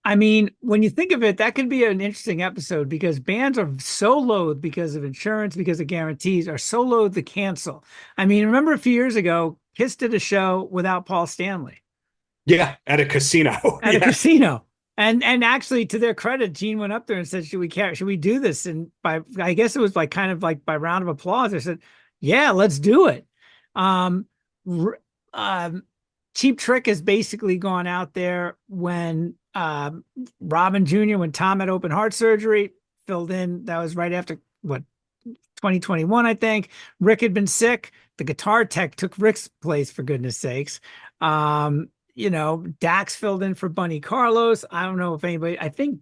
I mean, when you think of it, that could be an interesting episode because bands are so loath because of insurance, because of guarantees, are so loath to cancel. I mean, remember a few years ago, Kiss did a show without Paul Stanley. Yeah, at a casino. At a casino. And actually, to their credit, Gene went up there and said, should we do this? And I guess it was like kind of like by round of applause, they said, yeah, let's do it. Cheap Trick has basically gone out there when Robin Jr., when Tom had open heart surgery, filled in. That was right after 2021, I think. Rick had been sick. The guitar tech took Rick's place, for goodness sakes. Dax filled in for Bunny Carlos. I don't know if anybody, I think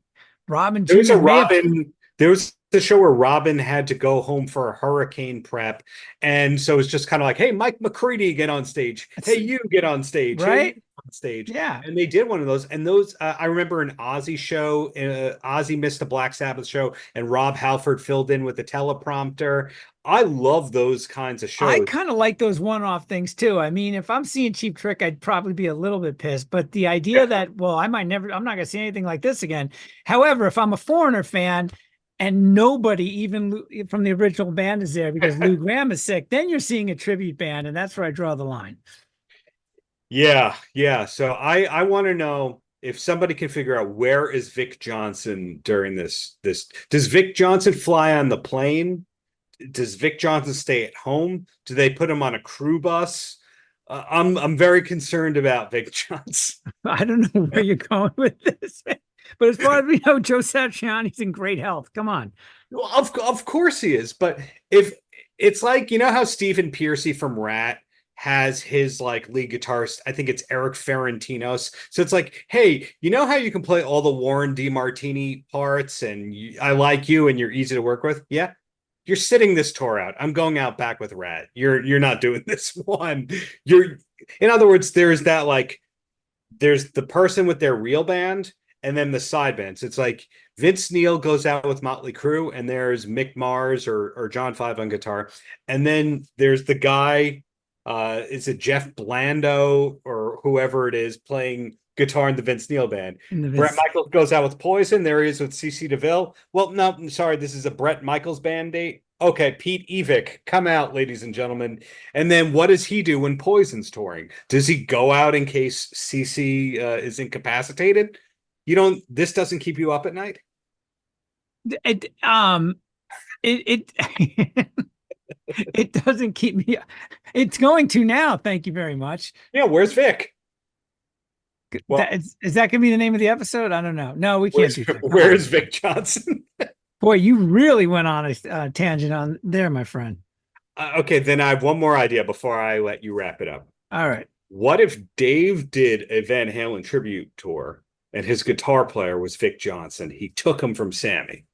Robin There was Jr. a may have. Robin. There was the show where Robin had to go home for a hurricane prep, and so it's just kind of like, "Hey, Mike McCready, get on stage. Hey, you get on stage. Hey, you Right? get on stage." Yeah. And they did one of those. And those, I remember an Ozzy show. Ozzy missed a Black Sabbath show, and Rob Halford filled in with the teleprompter. I love those kinds of I shows. kind of like those one-off things too. I mean, if I'm seeing Cheap Trick, I'd probably be a little bit pissed. But the idea that, well, I'm not gonna see anything like this again. However, if I'm a Foreigner fan and nobody, even from the original band, is there because Lou Gramm is sick, then you're seeing a tribute band, and that's where I draw the line. Yeah, yeah. So I want to know if somebody can figure out where is Vic Johnson during this. Does Vic Johnson fly on the plane? Does Vic Johnson stay at home? Do they put him on a crew bus? I'm very concerned about Vic Johnson. I don't know where you're going with this, but as far as we know, Joe Satriani's in great health. Come on. Well, of course he is, but if it's like, how Stephen Pearcy from Rat has his like lead guitarist, I think it's Eric Ferentinos. So it's like, hey, you know how you can play all the Warren DeMartini parts, and I like you, and you're easy to work with. Yeah, you're sitting this tour out. I'm going out back with Rat. You're not doing this one. In other words, there's the person with their real band, and then the side bands. It's like Vince Neil goes out with Motley Crue, and there's Mick Mars or John Five on guitar, and then there's the guy. Is it Jeff Blando or whoever it is playing guitar in the Vince Neil band? Brett Michaels goes out with Poison. There he is with CC DeVille. Well, no, I'm sorry. This is a Brett Michaels band date. Okay, Pete Evick, come out, ladies and gentlemen. And then what does he do when Poison's touring? Does he go out in case CC is incapacitated? This doesn't keep you up at night? It it doesn't keep me. It's going to now. Thank you very much. Yeah, where's Vic? Well, is that going to be the name of the episode? I don't know. No, we can't do that. Where's Vic Johnson? Boy, you really went on a tangent on there, my friend. Okay, then I have one more idea before I let you wrap it up. All right. What if Dave did a Van Halen tribute tour and his guitar player was Vic Johnson? He took him from Sammy.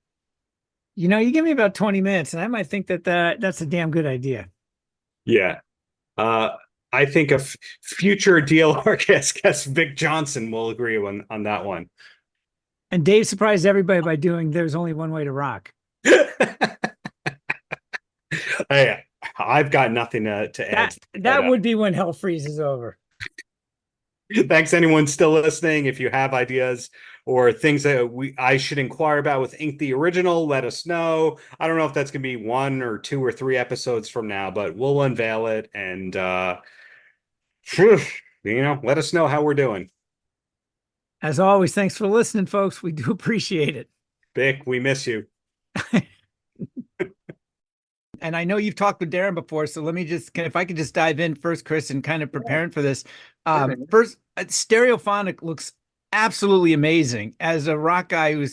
You give me about 20 minutes and I might think that's a damn good idea. Yeah. I think a future DLR guest Vic Johnson will agree on that one. And Dave surprised everybody by doing There's Only One Way to Rock. Hey, I've got nothing to add. That would be when hell freezes over. Thanks, anyone still listening. If you have ideas or things that I should inquire about with Ink the Original, let us know. I don't know if that's going to be 1 or 2 or 3 episodes from now, but we'll unveil it and, let us know how we're doing. As always, thanks for listening, folks. We do appreciate it. Vic, we miss you. And I know you've talked with Darren before, so let me if I could just dive in first, Chris, and kind of preparing for this. First, Stereophonic looks absolutely amazing. As a rock guy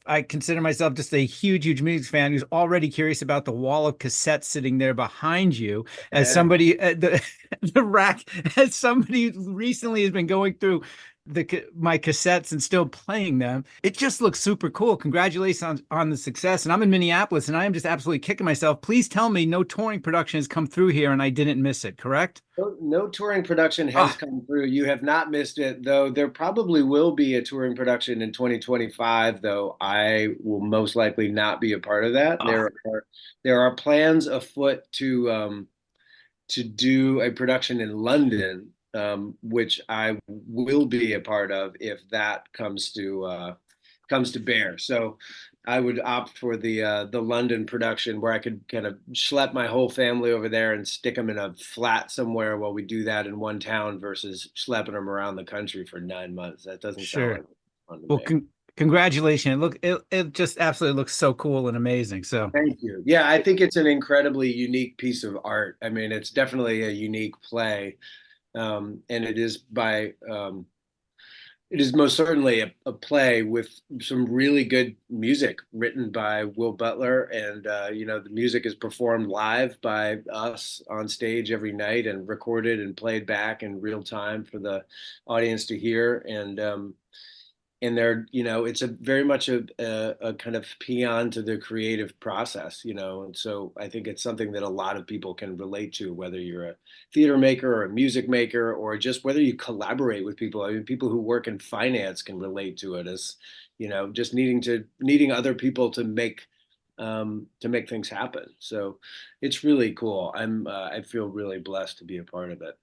I consider myself just a huge music fan who's already curious about the wall of cassettes sitting there behind you. As somebody, the rack, as somebody who recently has been going through my cassettes and still playing them, it just looks super cool. Congratulations on the success. And I'm in Minneapolis and I am just absolutely kicking myself. Please tell me no touring production has come through here and I didn't miss it, correct? No touring production has come through. You have not missed it, though. There probably will be a touring production in 2025, though I will most likely not be a part of that. There are plans afoot to do a production in London, which I will be a part of if that comes to bear. So I would opt for the London production where I could kind of schlep my whole family over there and stick them in a flat somewhere while we do that in one town versus schlepping them around the country for 9 months. That doesn't sound like fun to me. Congratulations. It just absolutely looks so cool and amazing. So thank you. Yeah, I think it's an incredibly unique piece of art. I mean, it's definitely a unique play. And it is by It is most certainly a play with some really good music written by Will Butler, and the music is performed live by us on stage every night and recorded and played back in real time for the audience to hear. And they're, it's a very much a kind of paean to the creative process, and so I think it's something that a lot of people can relate to, whether you're a theater maker or a music maker, or just whether you collaborate with people. I mean, people who work in finance can relate to it as, just needing other people to make things happen. So it's really cool. I feel really blessed to be a part of it.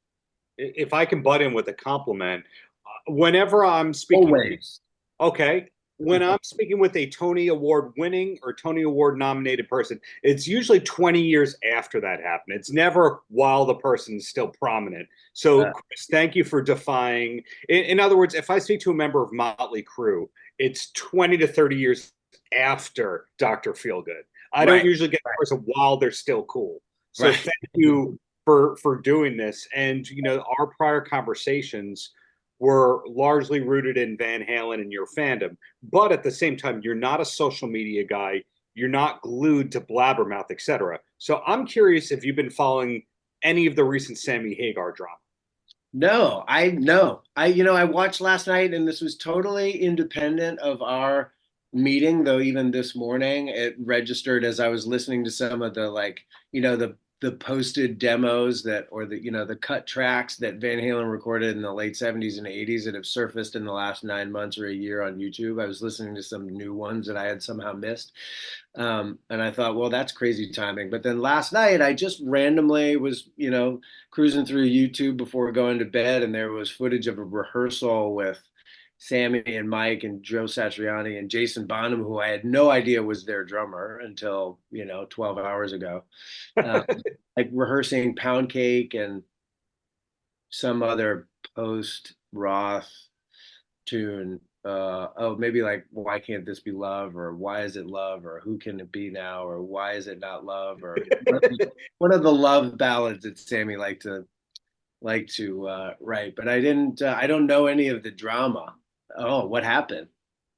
If I can butt in with a compliment, whenever I'm speaking. Always. Okay. When I'm speaking with a Tony Award winning or Tony Award nominated person, it's usually 20 years after that happened. It's never while the person's still prominent. So, Chris, thank you for defying. In other words, if I speak to a member of Motley Crue, it's 20 to 30 years after Dr. Feelgood. I don't usually get the person while they're still cool. So thank you for doing this. And, our prior conversations were largely rooted in Van Halen and your fandom. But at the same time, you're not a social media guy. You're not glued to Blabbermouth, etc. So I'm curious if you've been following any of the recent Sammy Hagar drama. No. I watched last night, and this was totally independent of our meeting, though even this morning it registered as I was listening to some of the posted demos the cut tracks that Van Halen recorded in the late 70s and 80s that have surfaced in the last 9 months or a year on YouTube. I was listening to some new ones that I had somehow missed. And I thought, well, that's crazy timing. But then last night I just randomly was, cruising through YouTube before going to bed, and there was footage of a rehearsal with Sammy and Mike and Joe Satriani and Jason Bonham, who I had no idea was their drummer until, 12 hours ago, like rehearsing Pound Cake and some other post Roth tune. Maybe like Why Can't This Be Love, or Why Is It Love, or Who Can It Be Now, or Why Is It Not Love, or one of the love ballads that Sammy liked to write. But I don't know any of the drama. Oh, what happened?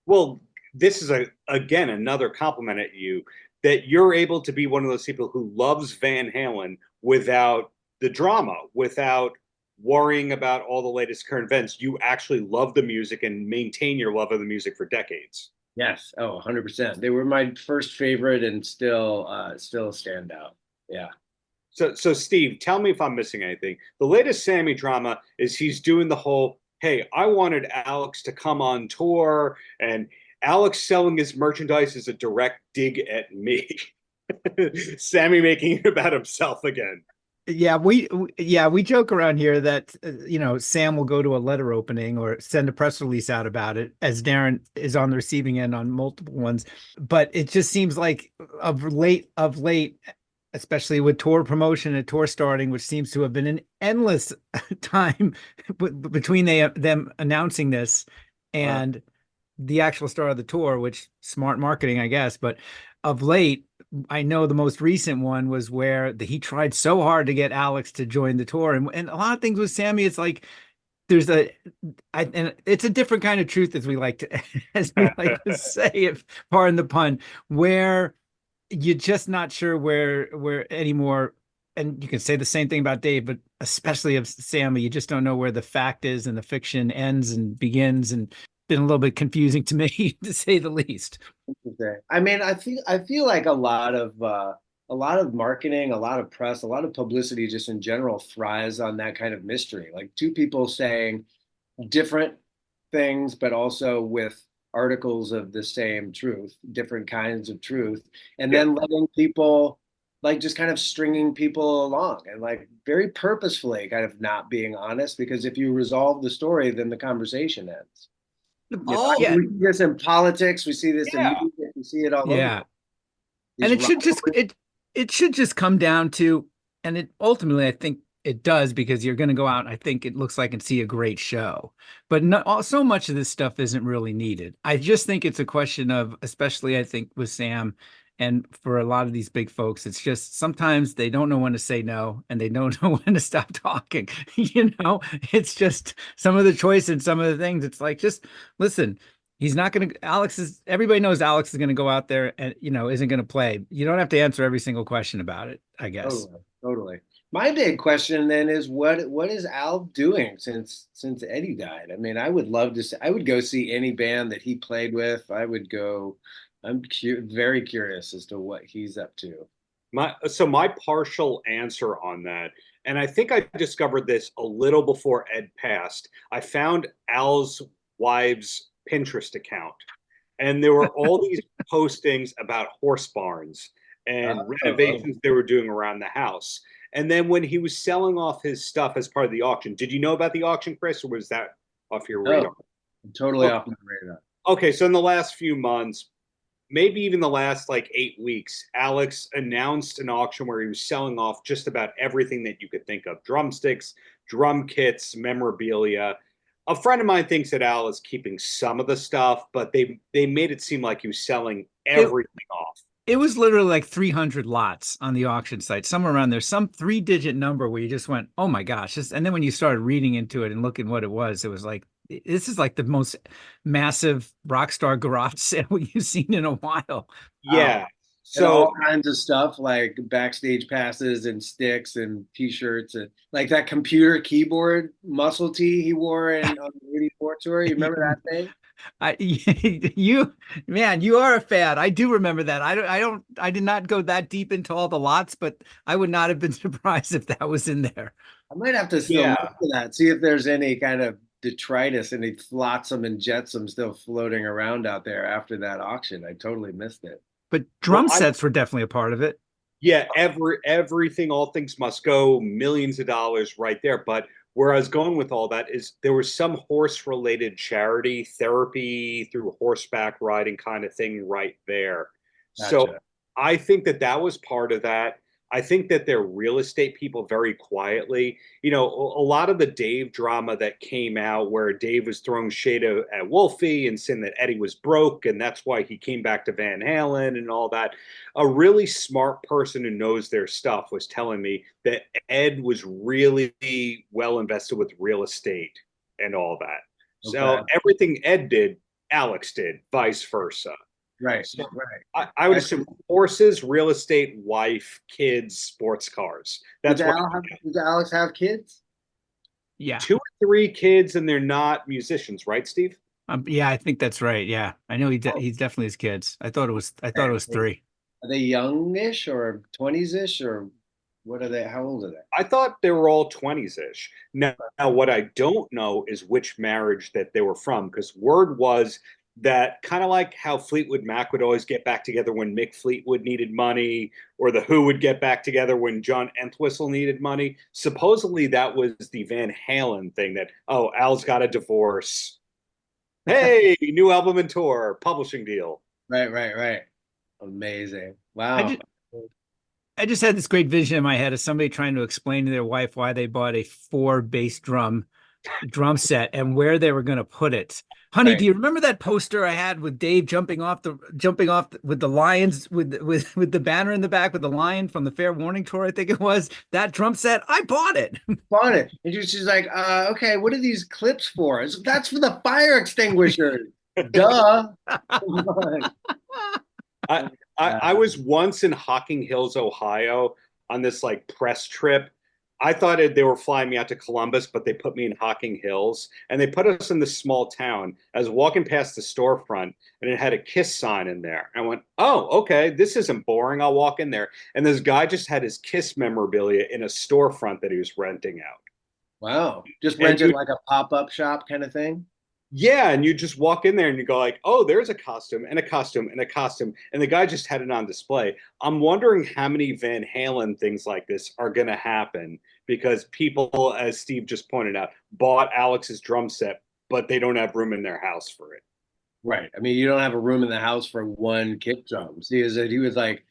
Well, this is again another compliment at you, that you're able to be one of those people who loves Van Halen without the drama, without worrying about all the latest current events. You actually love the music and maintain your love of the music for decades. Yes. Oh, 100%. They were my first favorite and still a standout. Yeah. So Steve, tell me if I'm missing anything. The latest Sammy drama is he's doing the whole, hey, I wanted Alex to come on tour, and Alex selling his merchandise is a direct dig at me. Sammy making it about himself again. Yeah, we joke around here that Sam will go to a letter opening or send a press release out about it, as Darren is on the receiving end on multiple ones. But it just seems like of late, especially with tour promotion and tour starting, which seems to have been an endless time between them announcing this and the actual start of the tour, which smart marketing, I guess. But of late, I know the most recent one was where he tried so hard to get Alex to join the tour. And a lot of things with Sammy, it's like, and it's a different kind of truth, as we like to say, if pardon the pun, where you're just not sure where anymore. And you can say the same thing about Dave, but especially of Sammy, you just don't know where the fact is and the fiction ends and begins, and been a little bit confusing to me, to say the least. I mean, I feel like a lot of marketing, a lot of press, a lot of publicity just in general thrives on that kind of mystery. Like two people saying different things, but also with articles of the same truth, different kinds of truth, and then letting people, like, just kind of stringing people along and like very purposefully kind of not being honest, because if you resolve the story, then the conversation ends. Oh, yeah. We see this in politics, we see this in music, we see it all over. And it should just come down to, and it ultimately, I think it does, because you're going to go out, I think it looks like, and see a great show. But not so much of this stuff isn't really needed. I just think it's a question of, especially I think with Sam And for a lot of these big folks, it's just sometimes they don't know when to say no and they don't know when to stop talking. It's just some of the choice and some of the things. It's like, just listen, he's not going to, everybody knows Alex is going to go out there and, isn't going to play. You don't have to answer every single question about it, I guess. Totally. My big question then is what is Al doing since Eddie died? I mean, I would love to I would go see any band that he played with. I'm very curious as to what he's up to. My partial answer on that, and I think I discovered this a little before Ed passed. I found Al's wife's Pinterest account, and there were all these postings about horse barns and renovations they were doing around the house. And then when he was selling off his stuff as part of the auction, did you know about the auction, Chris, or was that off your radar? Totally off my radar. Okay, so in the last few months, maybe even the last like 8 weeks, Alex announced an auction where he was selling off just about everything that you could think of: drumsticks, drum kits, memorabilia. A friend of mine thinks that Al is keeping some of the stuff, but they made it seem like he was selling everything off. It was literally like 300 lots on the auction site, somewhere around there, some 3-digit number where you just went, oh my gosh. And then when you started reading into it and looking what it was like, this is like the most massive rock star garage sale you've seen in a while. Yeah. So all kinds of stuff like backstage passes and sticks and t-shirts and like that computer keyboard muscle tee he wore on the 84 tour. You remember that thing? You are a fan. I do remember that. I did not go that deep into all the lots, but I would not have been surprised if that was in there. I might have to still look for that, see if there's any kind of detritus, any flotsam and jetsam still floating around out there after that auction. I totally missed it. But drum sets were definitely a part of it. Yeah, everything, all things must go, millions of dollars right there. But where I was going with all that is there was some horse-related charity, therapy through horseback riding kind of thing right there. Gotcha. So I think that was part of that. I think that they're real estate people very quietly. A lot of the Dave drama that came out where Dave was throwing shade at Wolfie and saying that Eddie was broke and that's why he came back to Van Halen and all that. A really smart person who knows their stuff was telling me that Ed was really well invested with real estate and all that. Okay. So everything Ed did, Alex did, vice versa. Right. So I would assume horses, real estate, wife, kids, sports cars. That's does Alex have kids? Yeah. 2 or 3 kids, and they're not musicians, right, Steve? Yeah, I think that's right. Yeah, I know he's definitely his kids. I thought it was 3. Are they youngish or 20s-ish or what are they? How old are they? I thought they were all 20s-ish. Now, what I don't know is which marriage that they were from, because word was that kind of like how Fleetwood Mac would always get back together when Mick Fleetwood needed money, or the Who would get back together when John Entwistle needed money. Supposedly that was the Van Halen thing that, oh, Al's got a divorce. Hey, new album and tour, publishing deal. Right. Amazing. Wow. I just had this great vision in my head of somebody trying to explain to their wife why they bought a 4 bass drum set and where they were going to put it. Honey, do you remember that poster I had with Dave jumping off with the lions with the banner in the back with the lion from the Fair Warning tour? I think it was that drum set. I bought it. And she's like, okay, what are these clips for? That's for the fire extinguisher. Duh. I was once in Hocking Hills, Ohio, on this like press trip. I thought they were flying me out to Columbus, but they put me in Hocking Hills, and they put us in this small town. I was walking past the storefront, and it had a Kiss sign in there. I went, oh, okay, this isn't boring. I'll walk in there. And this guy just had his Kiss memorabilia in a storefront that he was renting out. Wow. Just rented like a pop-up shop kind of thing? Yeah, and you just walk in there and you go like, oh, there's a costume and a costume and a costume. And the guy just had it on display. I'm wondering how many Van Halen things like this are going to happen because people, as Steve just pointed out, bought Alex's drum set, but they don't have room in their house for it. Right. I mean, you don't have a room in the house for one kick drum. See, he was like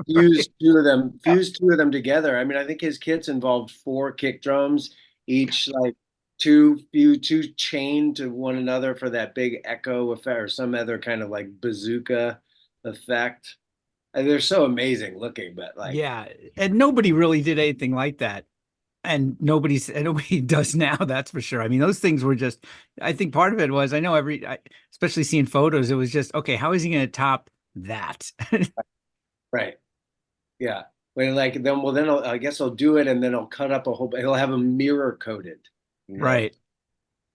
fused two of them together. I mean, I think his kits involved 4 kick drums, each like two chained to one another for that big echo effect or some other kind of like bazooka effect. They're so amazing looking, but like, Yeah, and nobody really did anything like that. And nobody does now, that's for sure. I mean, those things were just, I think part of it was, I know especially seeing photos, it was just, okay, how is he going to top that? right. Yeah. When like then well then I guess he'll do it and then he'll cut up a whole he'll have them mirror coated, you know, Right.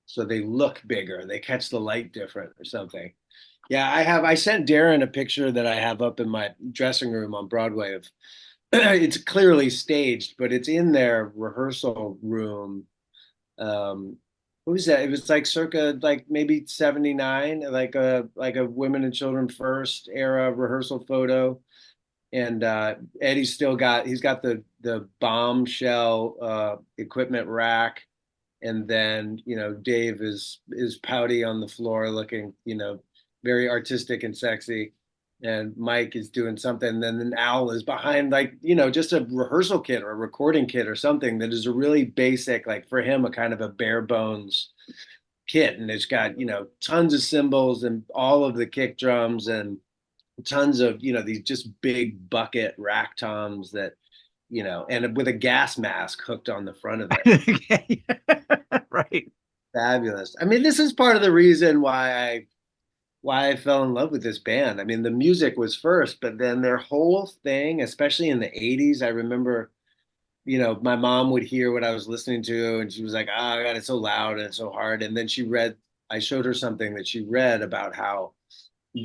so they look bigger, they catch the light different or something. Yeah, I sent Darren a picture that I have up in my dressing room on Broadway of it's clearly staged, but it's in their rehearsal room. What was that? It was like circa like maybe 79, like a women and children first era rehearsal photo. And Eddie's still got he's got the bombshell equipment rack, and then Dave is pouty on the floor, looking very artistic and sexy, and Mike is doing something. And then Al is behind, like just a rehearsal kit or a recording kit or something that is a really basic, like for him, a kind of a bare bones kit, and it's got tons of cymbals and all of the kick drums and tons of these just big bucket rack toms that and with a gas mask hooked on the front of it. Right. Fabulous. I mean, this is part of the reason why I fell in love with this band. I mean, the music was first, but then their whole thing, especially in the 80s, I remember my mom would hear what I was listening to and she was like, oh God, it's so loud and it's so hard. And then I showed her something that she read about how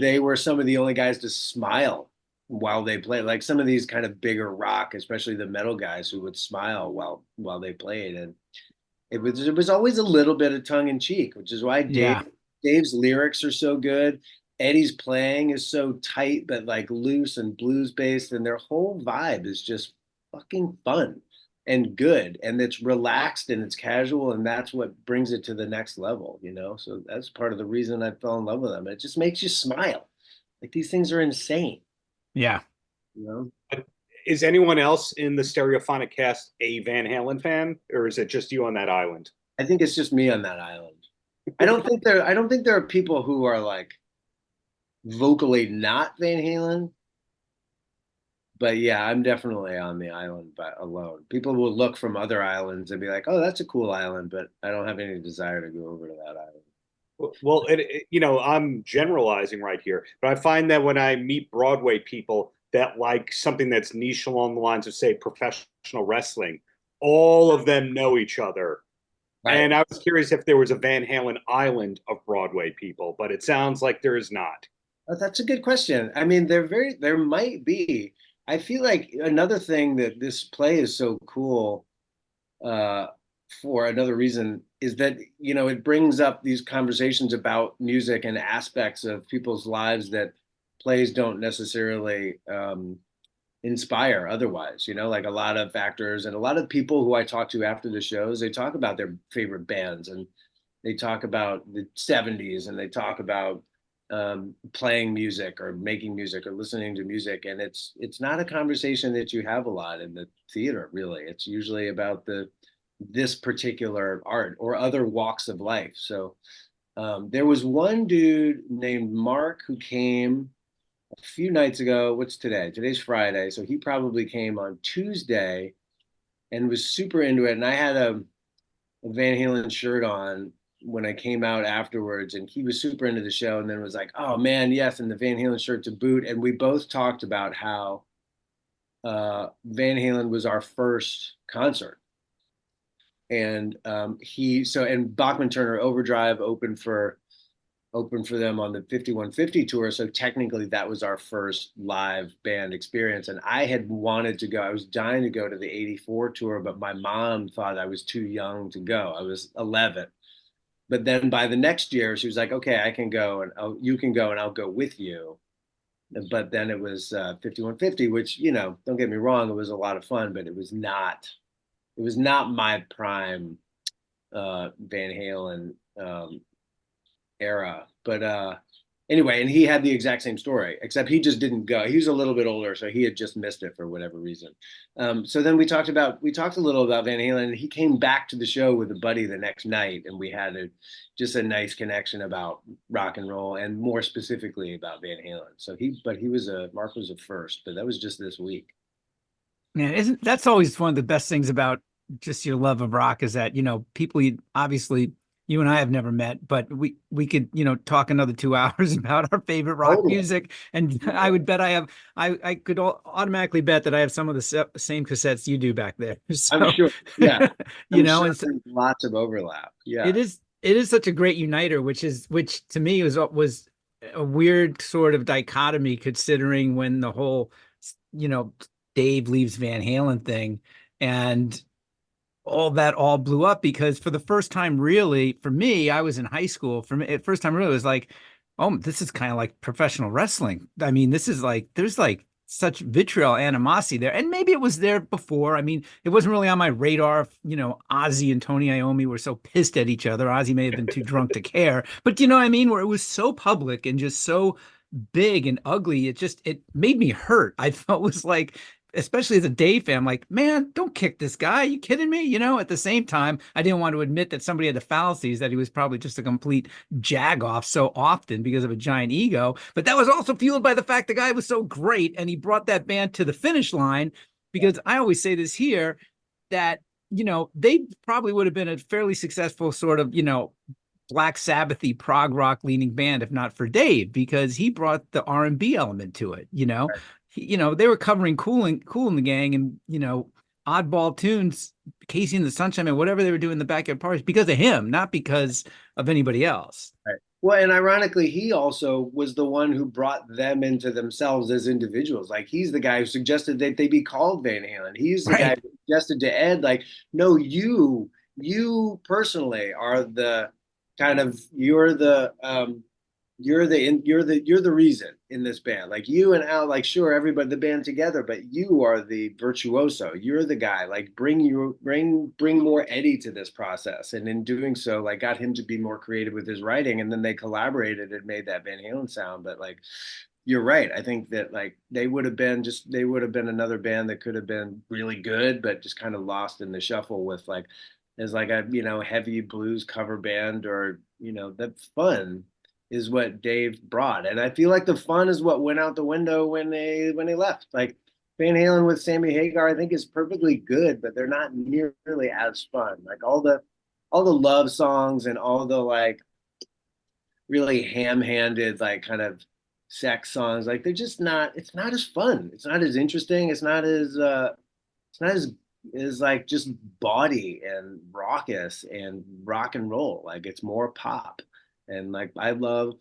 they were some of the only guys to smile while they played. Like some of these kind of bigger rock, especially the metal guys, who would smile while they played. And it was always a little bit of tongue in cheek, which is why Yeah. Dave's lyrics are so good. Eddie's playing is so tight but like loose and blues based, and their whole vibe is just fucking fun and good, and it's relaxed and it's casual, and that's what brings it to the next level, so that's part of the reason I fell in love with them. It just makes you smile. Like, these things are insane, Yeah. you know Is anyone else in the Stereophonic cast a Van Halen fan, or is it just you on that island? I think it's just me on that island. I don't think there are people who are like vocally not Van Halen, but yeah, I'm definitely on the island but alone. People will look from other islands and be like, "Oh, that's a cool island," but I don't have any desire to go over to that island. Well, I'm generalizing right here, but I find that when I meet Broadway people that like something that's niche along the lines of, say, professional wrestling, all of them know each other. Right. And I was curious if there was a Van Halen island of Broadway people, but it sounds like there is not. Oh, that's a good question. I mean, there might be. I feel like another thing that this play is so cool, uh, for another reason, is that, it brings up these conversations about music and aspects of people's lives that plays don't necessarily inspire otherwise. Like a lot of actors and a lot of people who I talk to after the shows, they talk about their favorite bands, and they talk about the 70s, and they talk about playing music or making music or listening to music. And it's not a conversation that you have a lot in the theater, really. It's usually about this particular art or other walks of life. So there was one dude named Mark who came a few nights ago. What's today? Today's Friday. So he probably came on Tuesday and was super into it. And I had a Van Halen shirt on when I came out afterwards, and he was super into the show, and then was like, "Oh man, yes," and the Van Halen shirt to boot. And we both talked about how Van Halen was our first concert, and and Bachman Turner Overdrive opened for them on the 5150 tour. So technically that was our first live band experience. And I had wanted to go. I was dying to go to the 84 tour, but my mom thought I was too young to go. I was 11. But then by the next year, she was like, okay, I can go, and you can go and I'll go with you. But then it was 5150, which, don't get me wrong, it was a lot of fun, but it was not my prime Van Halen era. But Anyway, and he had the exact same story, except he just didn't go. He was a little bit older, so he had just missed it for whatever reason. So then we talked a little about Van Halen, and he came back to the show with a buddy the next night, and we had just a nice connection about rock and roll, and more specifically about Van Halen. So Mark was a first, but that was just this week. Yeah, isn't that's always one of the best things about just your love of rock is that, people obviously you and I have never met, but we could, talk another 2 hours about our favorite rock music. And I would bet I could automatically bet that I have some of the same cassettes you do back there. So, I'm sure. Yeah. Sure there's lots of overlap. Yeah. It is such a grech uniter, which to me was a weird sort of dichotomy considering when the whole, Dave leaves Van Halen thing and all blew up, because for the first time, really, for me, I was in high school. For me, first time really, it was like, oh, this is kind of like professional wrestling. I mean, this is like, there's like such vitriol, animosity there. And maybe it was there before. I mean, it wasn't really on my radar. Ozzy and Tony Iommi were so pissed at each other. Ozzy may have been too drunk to care, but you know what I mean? Where it was so public and just so big and ugly, it made me hurt. I felt it was like, especially as a Dave fan, I'm like, man, don't kick this guy. Are you kidding me? At the same time, I didn't want to admit that somebody had the fallacies, that he was probably just a complete jag-off so often because of a giant ego. But that was also fueled by the fact the guy was so great and he brought that band to the finish line. Because I always say this here, that, they probably would have been a fairly successful sort of, Black Sabbath-y prog rock leaning band if not for Dave, because he brought the R&B element to it. Right. They were covering Cool in the Gang and, oddball tunes, Casey and the Sunshine Man, whatever they were doing in the backyard parties, because of him, not because of anybody else. Right. Well, and ironically, he also was the one who brought them into themselves as individuals. Like, he's the guy who suggested that they be called Van Halen. He's the guy who suggested to Ed, like, no, you personally are the kind of, you're the reason in this band. Like, you and Al, like, sure, everybody, the band together, but you are the virtuoso. You're the guy. Like, bring more Eddie to this process. And in doing so, like, got him to be more creative with his writing. And then they collaborated and made that Van Halen sound. But like, you're right. I think that like they would have been another band that could have been really good, but just kind of lost in the shuffle with like, as like a heavy blues cover band, or that fun is what Dave brought. And I feel like the fun is what went out the window when they left. Like, Van Halen with Sammy Hagar, I think, is perfectly good, but they're not nearly as fun. Like, all the love songs and all the like really ham-handed like kind of sex songs, like, they're just not, it's not as fun. It's not as interesting. It's not as is like just bawdy and raucous and rock and roll. Like, it's more pop. And like, I love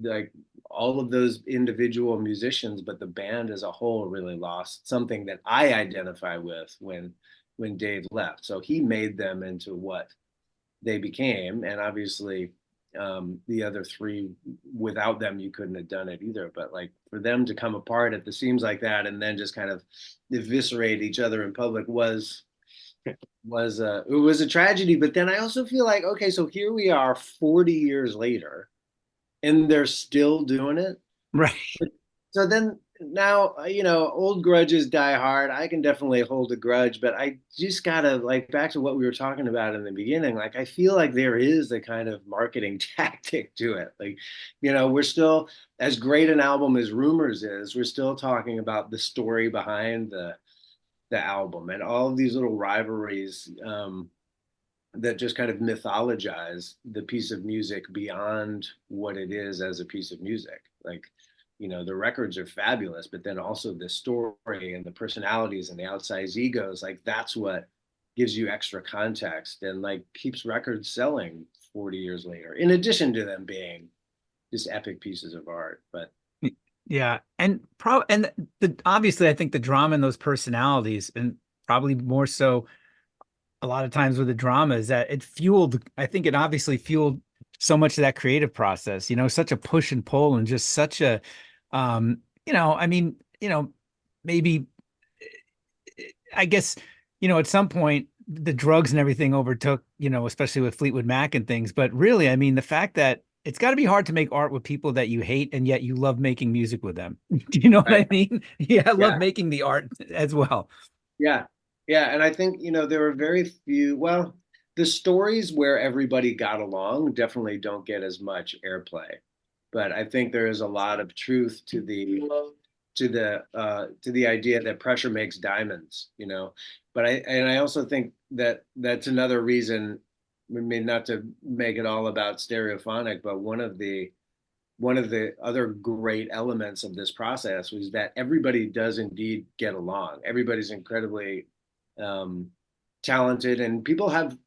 like all of those individual musicians, but the band as a whole really lost something that I identify with when Dave left. So he made them into what they became. And obviously the other three, without them, you couldn't have done it either. But like, for them to come apart at the seams like that and then just kind of eviscerate each other in public it was a tragedy. But then I also feel like, okay, so here we are 40 years later and they're still doing it. Right. So then now, old grudges die hard. I can definitely hold a grudge, but I just gotta, like, back to what we were talking about in the beginning. Like, I feel like there is a kind of marketing tactic to it. Like, we're still, as great an album as Rumors is, we're still talking about the story behind the album and all of these little rivalries that just kind of mythologize the piece of music beyond what it is as a piece of music. Like, the records are fabulous, but then also the story and the personalities and the outsized egos, like, that's what gives you extra context and like keeps records selling 40 years later, in addition to them being just epic pieces of art. But yeah, and obviously, I think the drama in those personalities, and probably more so a lot of times with the drama, is that I think it obviously fueled so much of that creative process, such a push and pull, and just such a, maybe, I guess, at some point the drugs and everything overtook, especially with Fleetwood Mac and things. But really, I mean, the fact that it's got to be hard to make art with people that you hate and yet you love making music with them. Do you know what I mean? Yeah, I love making the art as well. Yeah. Yeah. And I think, there are very few, well, the stories where everybody got along definitely don't get as much airplay. But I think there is a lot of truth to the idea that pressure makes diamonds, But I also think that that's another reason, I mean, not to make it all about Stereophonic, but one of the other great elements of this process was that everybody does indeed get along. Everybody's incredibly talented, and people have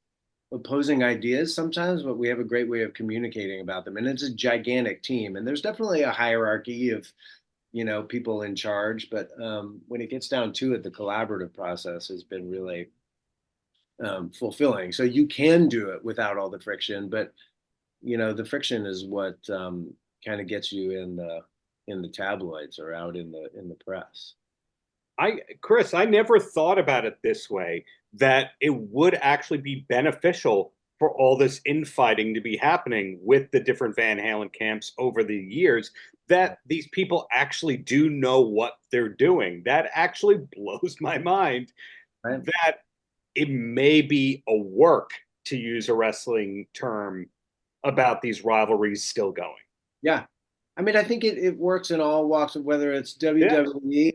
opposing ideas sometimes, but we have a great way of communicating about them. And it's a gigantic team, and there's definitely a hierarchy of people in charge. But when it gets down to it, the collaborative process has been really fulfilling. So you can do it without all the friction, but the friction is what kind of gets you in the tabloids or out in the press. Chris, I never thought about it this way, that it would actually be beneficial for all this infighting to be happening with the different Van Halen camps over the years, that these people actually do know what they're doing. That actually blows my mind, right? That it may be a work, to use a wrestling term, about these rivalries still going. Yeah. I mean, I think it works in all walks of, whether it's WWE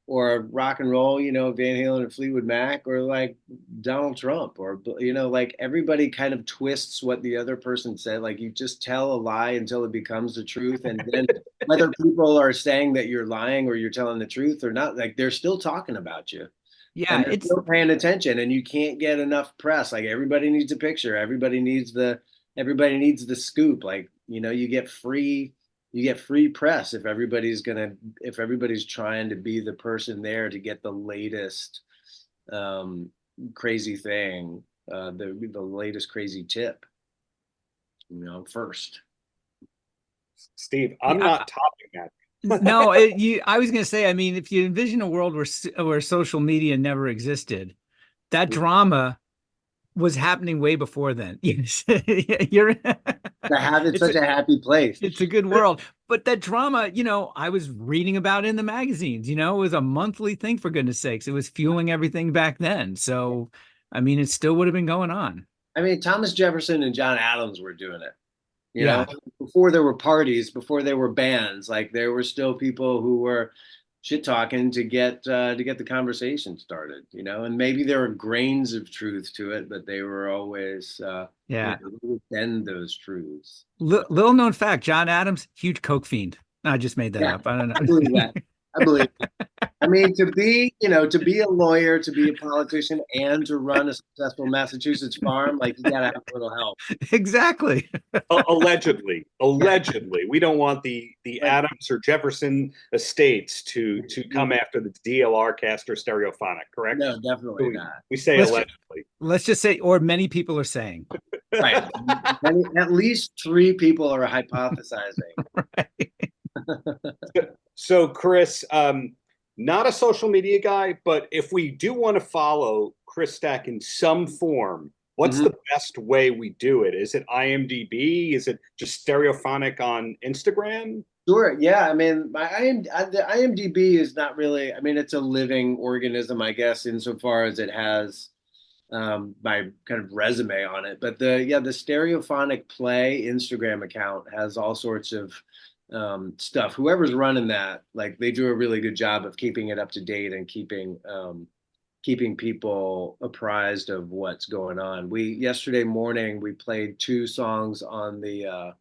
or rock and roll, Van Halen and Fleetwood Mac, or like Donald Trump, or, like everybody kind of twists what the other person said. Like, you just tell a lie until it becomes the truth. And then whether people are saying that you're lying or you're telling the truth or not, like, they're still talking about you. Yeah, and they're still paying attention, and you can't get enough press. Like, everybody needs a picture. Everybody needs the scoop. Like, you get free press if everybody's trying to be the person there to get the latest crazy thing, the latest crazy tip, first. Steve, I'm not topping that. No, I was going to say, I mean, if you envision a world where social media never existed, that drama was happening way before then. You're It's such a happy place. It's a good world. But that drama, I was reading about it in the magazines, it was a monthly thing, for goodness sakes. It was fueling everything back then. So, I mean, it still would have been going on. I mean, Thomas Jefferson and John Adams were doing it. Yeah. Before there were parties, before there were bands, like, there were still people who were shit talking to get the conversation started, and maybe there were grains of truth to it, but they were always bend those truths. Little known fact: John Adams, huge coke fiend. I just made that up. I don't know. I believe that. I mean, to be a lawyer, to be a politician, and to run a successful Massachusetts farm, like, you gotta have a little help. Exactly. Allegedly, we don't want the Adams or Jefferson estates to come after the DLR-cast or Stereophonic, correct? No, definitely not. We say allegedly. Let's just say, or many people are saying. Right. At least 3 people are hypothesizing. Right. So, Chris, not a social media guy, but if we do want to follow Chris Stack in some form, what's the best way we do it? Is it IMDb? Is it just Stereophonic on Instagram? Sure. Yeah. I mean, the IMDb is not really, I mean, it's a living organism, I guess, insofar as it has my kind of resume on it. But the Stereophonic Play Instagram account has all sorts of stuff. Whoever's running that, like, they do a really good job of keeping it up to date and keeping people apprised of what's going on. Yesterday morning we played 2 songs on the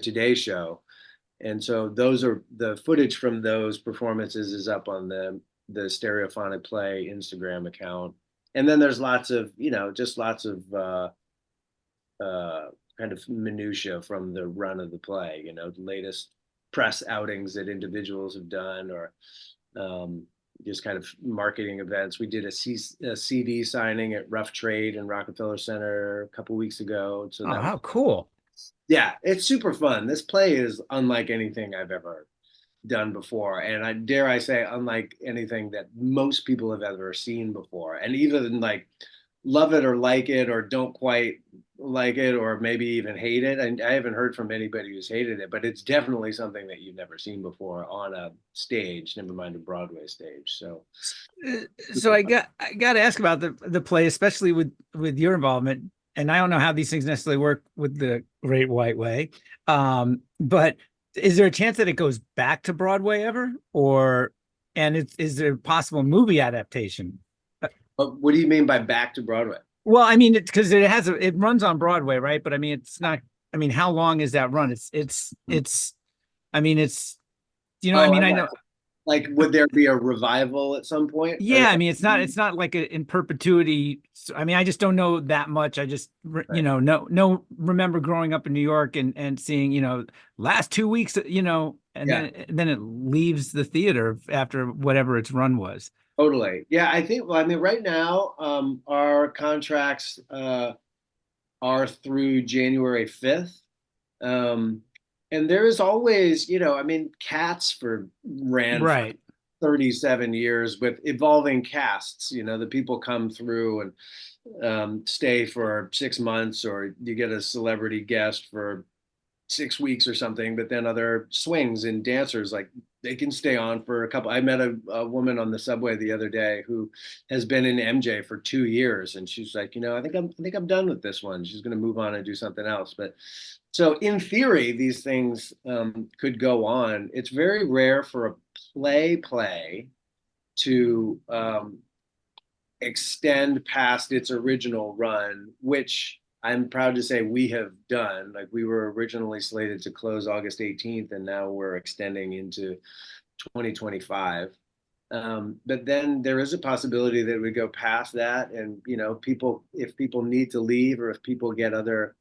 Today Show, and so those are the footage from those performances is up on the Stereophonic Play Instagram account. And then there's lots of kind of minutia from the run of the play, the latest press outings that individuals have done, or just kind of marketing events. We did a CD signing at Rough Trade in Rockefeller Center a couple weeks ago. So how cool. Yeah, it's super fun. This play is unlike anything I've ever done before, and I dare say unlike anything that most people have ever seen before. And even like love it or like it, or don't quite like it, or maybe even hate it. And I haven't heard from anybody who's hated it, but it's definitely something that you've never seen before on a stage, never mind a Broadway stage. So So I got to ask about the play, especially with your involvement. And I don't know how these things necessarily work with the Great White Way, but is there a chance that it goes back to Broadway ever, is there a possible movie adaptation? what do you mean by back to Broadway? Well, I mean, it's because it runs on Broadway, right? But I mean, it's not. I mean, how long is that run? I mean, it's. I mean, I know. Like, would there be a revival at some point? Yeah, I mean, it's not like in perpetuity. I mean, I just don't know that much. I just, remember growing up in New York and seeing, last 2 weeks, and then it leaves the theater after whatever its run was. Totally. Yeah, I think, well, I mean, right now, our contracts are through January 5th. And there is always, I mean, Cats ran right. for 37 years with evolving casts. The people come through and stay for 6 months, or you get a celebrity guest for 6 weeks or something, but then other swings and dancers, like, they can stay on for a couple. I met a woman on the subway the other day who has been in MJ for 2 years, and she's like, I think I'm done with this one. She's going to move on and do something else. But so in theory, these things could go on. It's very rare for a play to extend past its original run, which I'm proud to say we have done. Like, we were originally slated to close August 18th, and now we're extending into 2025. But then there is a possibility that we go past that, and if people need to leave, or if people get other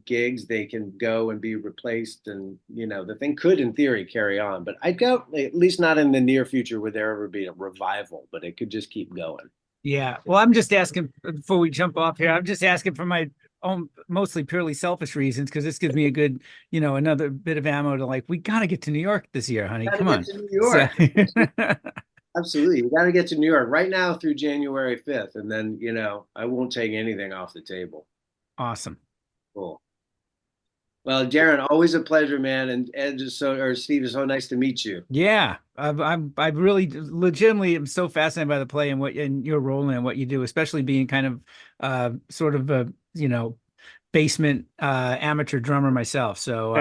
gigs, they can go and be replaced, and the thing could, in theory, carry on. But I doubt, at least not in the near future, would there ever be a revival. But it could just keep going. Yeah. Well, I'm just asking, before we jump off here, I'm just asking for my own, mostly purely selfish reasons, because this gives me a good, another bit of ammo to, like, we got to get to New York this year, honey. Come on. New York. Absolutely. We got to get to New York right now through January 5th. And then, I won't take anything off the table. Awesome. Cool. Well, Darren, always a pleasure, man. And Ed, Steve, is so nice to meet you. Yeah, I really legitimately am so fascinated by the play and your role in what you do, especially being kind of sort of a basement amateur drummer myself. So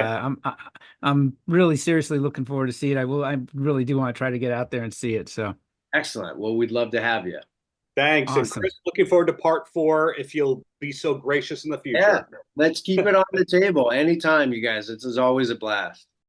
I'm really seriously looking forward to see it. I really do want to try to get out there and see it. So excellent. Well, we'd love to have you. Thanks. Awesome. And Chris, looking forward to part 4, if you'll be so gracious in the future. Yeah, let's keep it on the table anytime, you guys. It's always a blast.